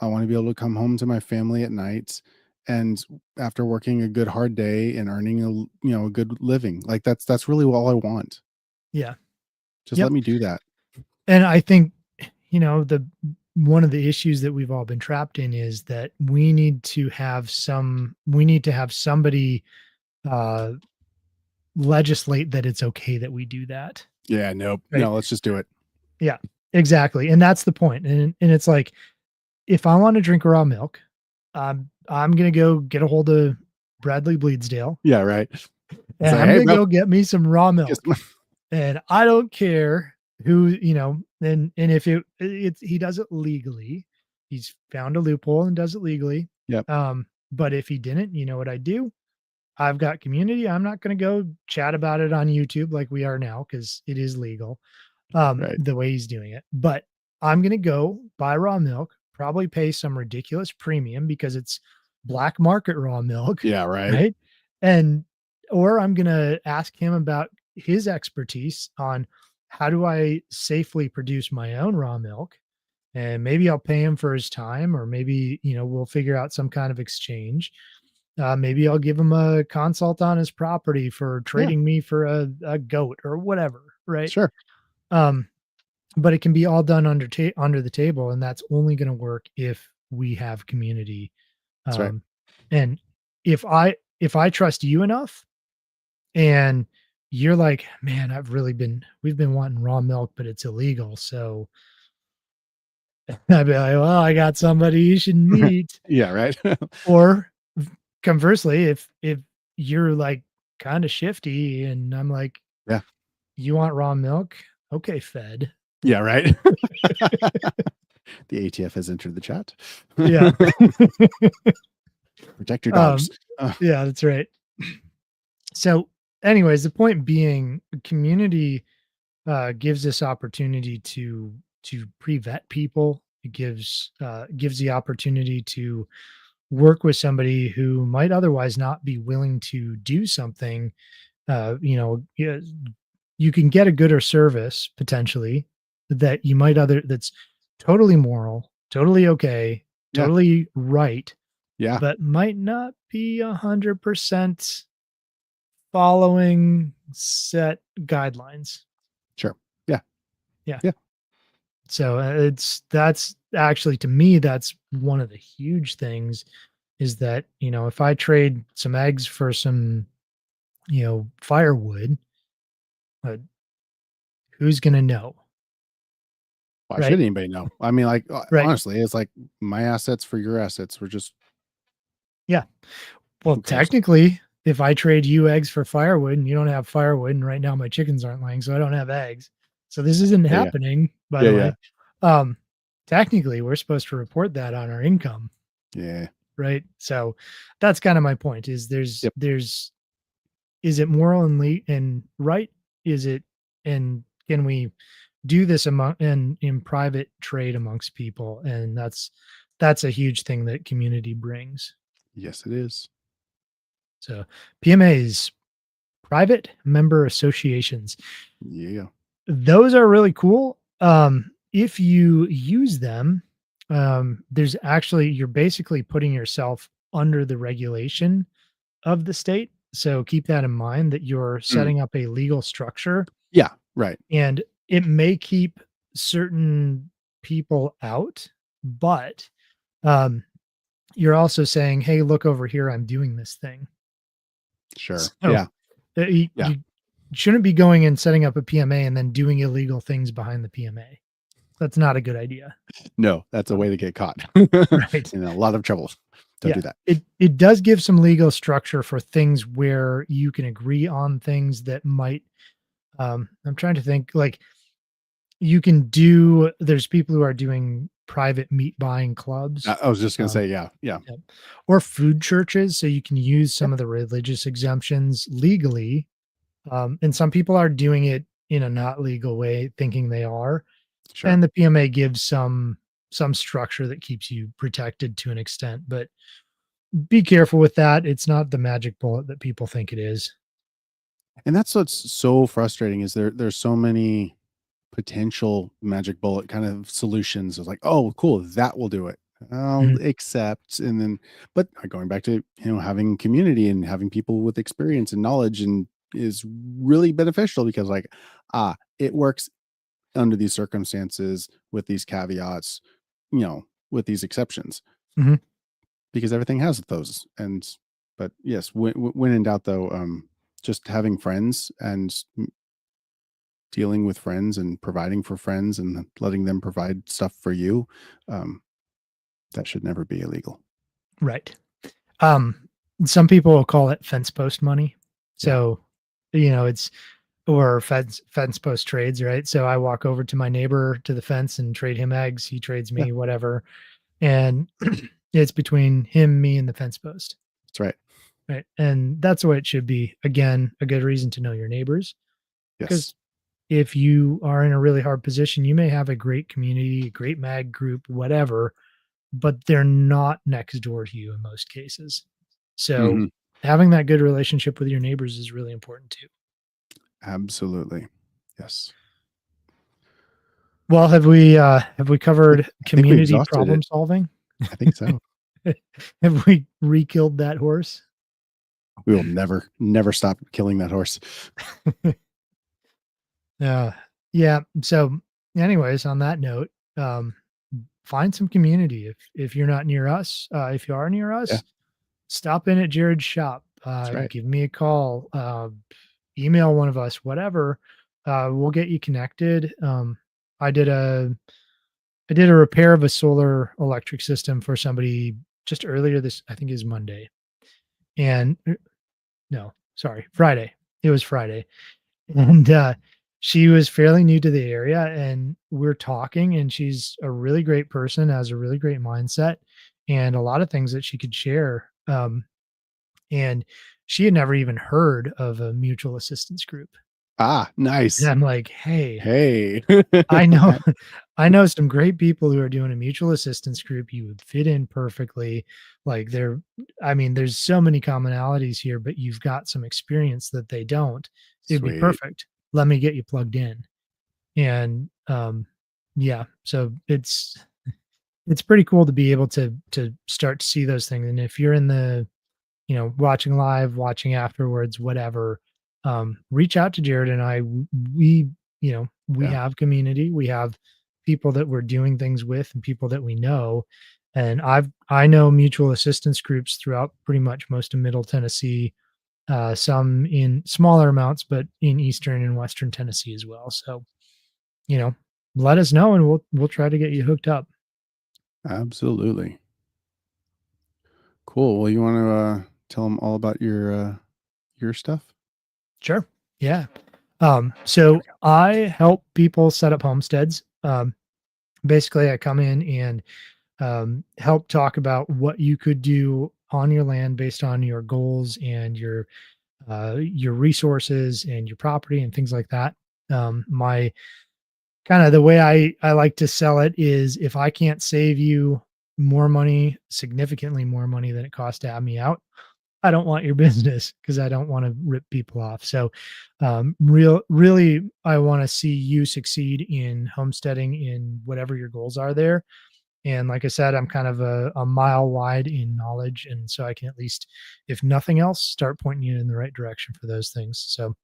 I want to be able to come home to my family at night. And after working a good hard day and earning a good living, like that's really all I want. Yeah. Just let Yep. me do that. And I think, the one of the issues that we've all been trapped in is that we need to have somebody uh legislate that it's okay that we do that. Yeah. Nope. Right. No, let's just do it. Yeah. Exactly. And that's the point. And it's like, if I want to drink raw milk, I'm gonna go get a hold of Bradley Bleedsdale, Yeah. Right. It's and like, I'm hey, gonna bro, go get me some raw guess milk. And I don't care who, and if he does it legally, he's found a loophole and does it legally. Yep. But if he didn't, you know what I do? I've got community. I'm not going to go chat about it on YouTube like we are now because it is legal, Right. the way he's doing it. But I'm going to go buy raw milk, probably pay some ridiculous premium because it's black market raw milk, Yeah. Right. right? And or I'm going to ask him about his expertise on how do I safely produce my own raw milk, and maybe I'll pay him for his time, or maybe we'll figure out some kind of exchange. Maybe I'll give him a consult on his property for Yeah. trading me for a goat or whatever, right? Sure. Um, but it can be all done under the table, and that's only going to work if we have community. That's right. And if I trust you enough, and you're like, man, we've been wanting raw milk, but it's illegal. So I'd be like, well, I got somebody you should meet. Yeah, right. Or conversely, if you're like kind of shifty and I'm like, Yeah. you want raw milk? Okay, Fed. Yeah, right. The ATF has entered the chat. Yeah. Protect your dogs. Yeah, that's right. So, anyways, the point being, community gives this opportunity to pre-vet people. It gives the opportunity to work with somebody who might otherwise not be willing to do something. Yeah, you can get a gooder service potentially that you might other that's totally moral, totally okay, Yeah. totally right, Yeah. but might not be 100% following set guidelines. Sure. Yeah. Yeah. Yeah. So that's actually, to me, that's one of the huge things is that, if I trade some eggs for some, firewood, uh, who's going to know? Why should Right. anybody know? I mean, like, Right. honestly, it's like my assets for your assets. We're just Yeah. Well, who cares? technically, if I trade you eggs for firewood and you don't have firewood, and right now my chickens aren't laying, so I don't have eggs. So this isn't Yeah, yeah. happening, by Yeah, the yeah. way. Um, Technically, we're supposed to report that on our income, Yeah. right? So that's kind of my point is Yep. is it moral and right? Is it, and can we do this in private trade amongst people? And that's a huge thing that community brings. Yes, it is. So PMAs, private member associations, Yeah. those are really cool. If you use them, there's actually, you're basically putting yourself under the regulation of the state. So keep that in mind that you're Mm. setting up a legal structure, Yeah. Right. and it may keep certain people out, but um, you're also saying, hey, look over here, I'm doing this thing. Sure. So Yeah. Yeah. you shouldn't be going and setting up a PMA and then doing illegal things behind the PMA. That's not a good idea. No, that's a way to get caught. Right. In a lot of trouble. Don't Yeah. do that. It does give some legal structure for things where you can agree on things that might, I'm trying to think, like, you can do, there's people who are doing private meat buying clubs, I was just gonna um, say, yeah. Yeah. yep, or food churches, so you can use Yeah. some of the religious exemptions legally. And some people are doing it in a not legal way, thinking they are. Sure. And the PMA gives some structure that keeps you protected to an extent, but be careful with that. It's not the magic bullet that people think it is. And that's what's so frustrating is there's so many potential magic bullet kind of solutions. It's like, oh, cool, that will do it. I'll Mhm. accept. And then, but going back to, having community and having people with experience and knowledge and is really beneficial because like, it works under these circumstances with these caveats, with these exceptions Mhm. because everything has those. And, but yes, when in doubt though, just having friends and dealing with friends and providing for friends and letting them provide stuff for you, um, that should never be illegal. Right. Um, some people will call it fence post money. Yeah. So, it's, or fence post trades, right? So I walk over to my neighbor to the fence and trade him eggs. He trades Yeah. me whatever. And it's between him, me, and the fence post. That's right. Right. And that's the way it should be. Again, a good reason to know your neighbors, because Yes. if you are in a really hard position, you may have a great community, a great mag group, whatever, but they're not next door to you in most cases. So Mhm. having that good relationship with your neighbors is really important too. Absolutely. Yes. Well, have we I think covered I think we community exhausted problem it. solving? I think so. Have we re-killed that horse? We will never stop killing that horse. Yeah. Yeah. So anyways, on that note, um, find some community. If you're not near us, if you are near Yeah, us, stop in at Jared's shop. that's right. Give me a call. email one of us, whatever. We'll get you connected. I did a I did a repair of a solar electric system for somebody just earlier this, I think, is Monday. And no, sorry, Friday. It was Friday. And she was fairly new to the area, and we're talking, and she's a really great person, has a really great mindset, and a lot of things that she could share. And she had never even heard of a mutual assistance group. Ah, And nice. I'm like, hey, Hey. I know I know some great people who are doing a mutual assistance group. You would fit in perfectly. Like there I mean, there's so many commonalities here, but you've got some experience that they don't. It'd be Sweet. perfect. Let me get you plugged in. And yeah, so it's pretty cool to be able to start to see those things. And if you're in the, watching live, watching afterwards, whatever, reach out to Jared and I. We, we Yeah. have community. We have people that we're doing things with and people that we know. And I know mutual assistance groups throughout pretty much most of Middle Tennessee, some in smaller amounts, but in Eastern and Western Tennessee as well. So, you know, let us know and we'll try to get you hooked up. Absolutely. Cool. Well, you want to tell them all about your stuff? Sure. Yeah. There we So go. I help people set up homesteads. Basically, I come in and help talk about what you could do on your land based on your goals and your resources and your property and things like that. My kind of the way I like to sell it is if I can't save you more money, significantly more money than it costs to have me out, I don't want your business because I don't want to rip people off. So, really, I want to see you succeed in homesteading in whatever your goals are there. And like I said, I'm kind of a mile wide in knowledge. And so I can at least, if nothing else, start pointing you in the right direction for those things. So,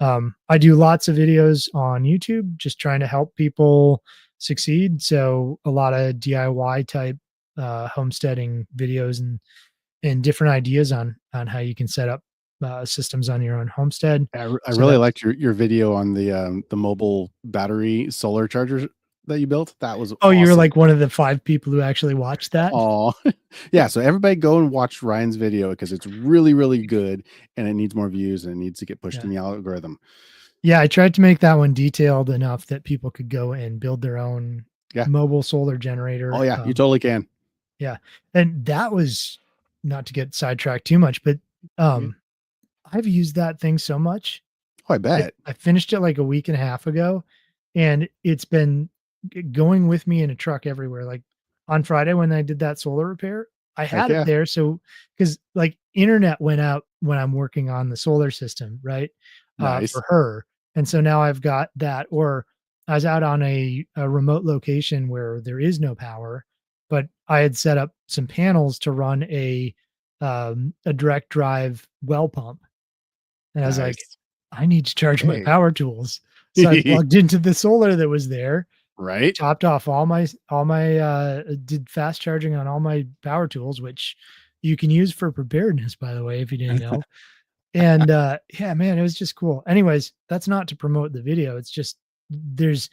I do lots of videos on YouTube just trying to help people succeed. So, a lot of DIY type homesteading videos and different ideas on how you can set up systems on your own homestead. I So really that's liked your video on the mobile battery solar chargers that you built. That was oh, you're awesome. like one of the 5 people who actually watched that? Oh, yeah. So everybody go and watch Ryan's video because it's really, really good and it needs more views and it needs to get pushed Yeah. in the algorithm. Yeah, I tried to make that one detailed enough that people could go and build their own Yeah. mobile solar Oh, generator. yeah. You totally can. Yeah, and that was not to get sidetracked too much, but, Yeah. um, I've used that thing so much. Oh, I I bet. I finished it like a week and a half ago, and it's been going with me in a truck everywhere. Like on Friday when I did that solar repair, I Heck had it yeah. there. So because like internet went out when I'm working on the solar system, right? Nice. For her. And so now I've got that. Or I was out on a remote location where there is no power, but I had set up some panels to run a direct drive well pump. And I was like, Nice. I need to charge my Hey. power tools. So I plugged into the solar that was there, Right? topped off did fast charging on all my power tools, which you can use for preparedness, by the way, if you didn't know. And yeah, man, it was just cool. Anyways, that's not to promote the video. It's just there's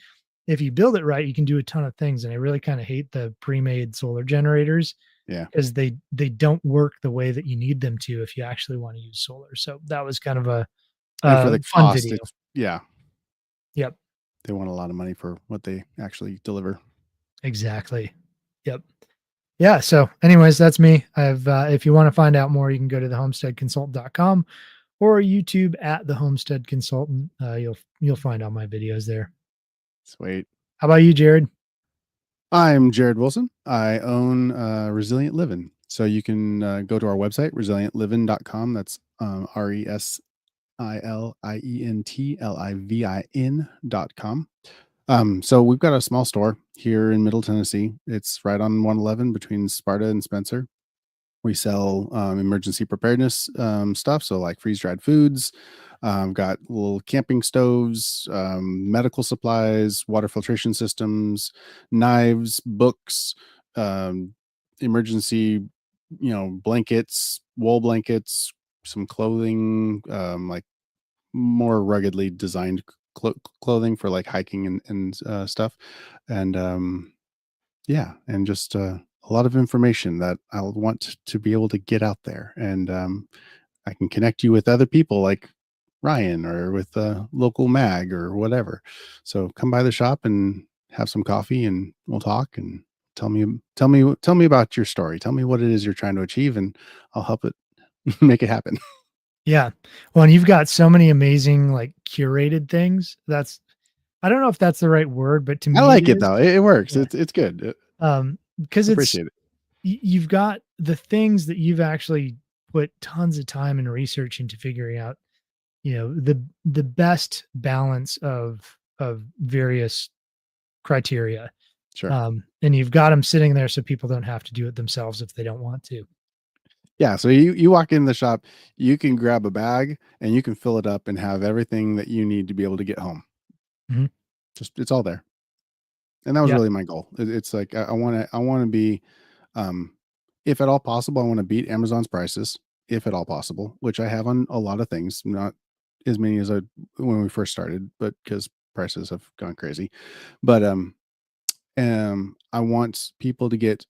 if you build it right, you can do a ton of things. And I really kind of hate the pre-made solar generators Yeah. because they don't work the way that you need them to if you actually want to use solar. So that was kind of a And for the fun cost, video. it's, yeah, Yep, they want a lot of money for what they actually deliver. exactly. Yep. Yeah, so anyways, that's me. I've if you want to find out more, you can go to thehomesteadconsultant.com or YouTube at the Homestead Consultant. You'll find all my videos there. Sweet. How about you, Jared? I'm Jared Wilson. I own Resilient Living. So you can go to our website, resilientliving.com. That's RESILIENTLIVIN.com. So we've got a small store here in Middle Tennessee. It's right on 111 between Sparta and Spencer. We sell emergency preparedness stuff, so like freeze dried foods. Got little camping stoves, medical supplies, water filtration systems, knives, books, um, emergency, blankets, wool blankets, some clothing, like more ruggedly designed clothing for like hiking and stuff. And yeah, and just a lot of information that I'll want to be able to get out there. And I can connect you with other people like Ryan or with a local mag or whatever. So come by the shop and have some coffee and we'll talk and tell me about your story. Tell me what it is you're trying to achieve and I'll help it make it happen. Yeah. Well, and you've got so many amazing, like, curated things. That's I don't know if that's the right word, but to I me like it it is. though. It works. Yeah. It's good. Because it's Appreciate it. you've got the things that you've actually put tons of time and research into figuring out, the best balance of various criteria. Sure. And you've got them sitting there so people don't have to do it themselves if they don't want to. Yeah, so you walk in the shop, you can grab a bag and you can fill it up and have everything that you need to be able to get home. Mhm. Just it's all there. And that was Yeah. really my goal. It's like I want to be um if at all possible, I want to beat Amazon's prices if at all possible, which I have on a lot of things, not as many as I when we first started, but because prices have gone crazy. But I want people to get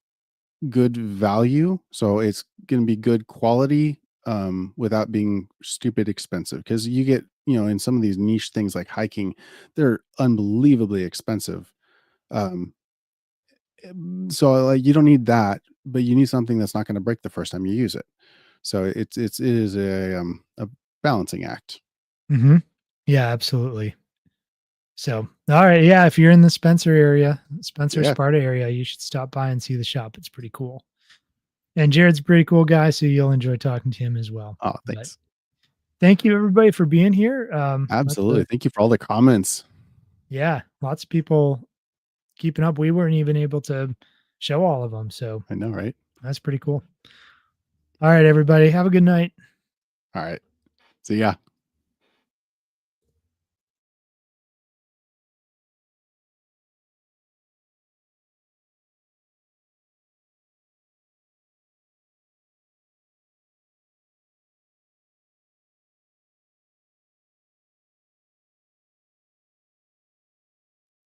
good value, so it's gonna be good quality, without being stupid expensive. Because you get, in some of these niche things like hiking, they're unbelievably expensive. Um, so, like, you don't need that, but you need something that's not gonna break the first time you use it. So it is a balancing act. Mhm. Yeah, absolutely. So, all right, yeah, if you're in the Spencer, Yeah. Sparta area, you should stop by and see the shop. It's pretty cool. And Jared's a pretty cool guy, so you'll enjoy talking to him as well. Oh, But thanks. thank you everybody for being here. Absolutely. Thank you for all the comments. Yeah, lots of people keeping up. We weren't even able to show all of them, so I know, right? that's pretty cool. All right, everybody, have a good night. All right. See ya.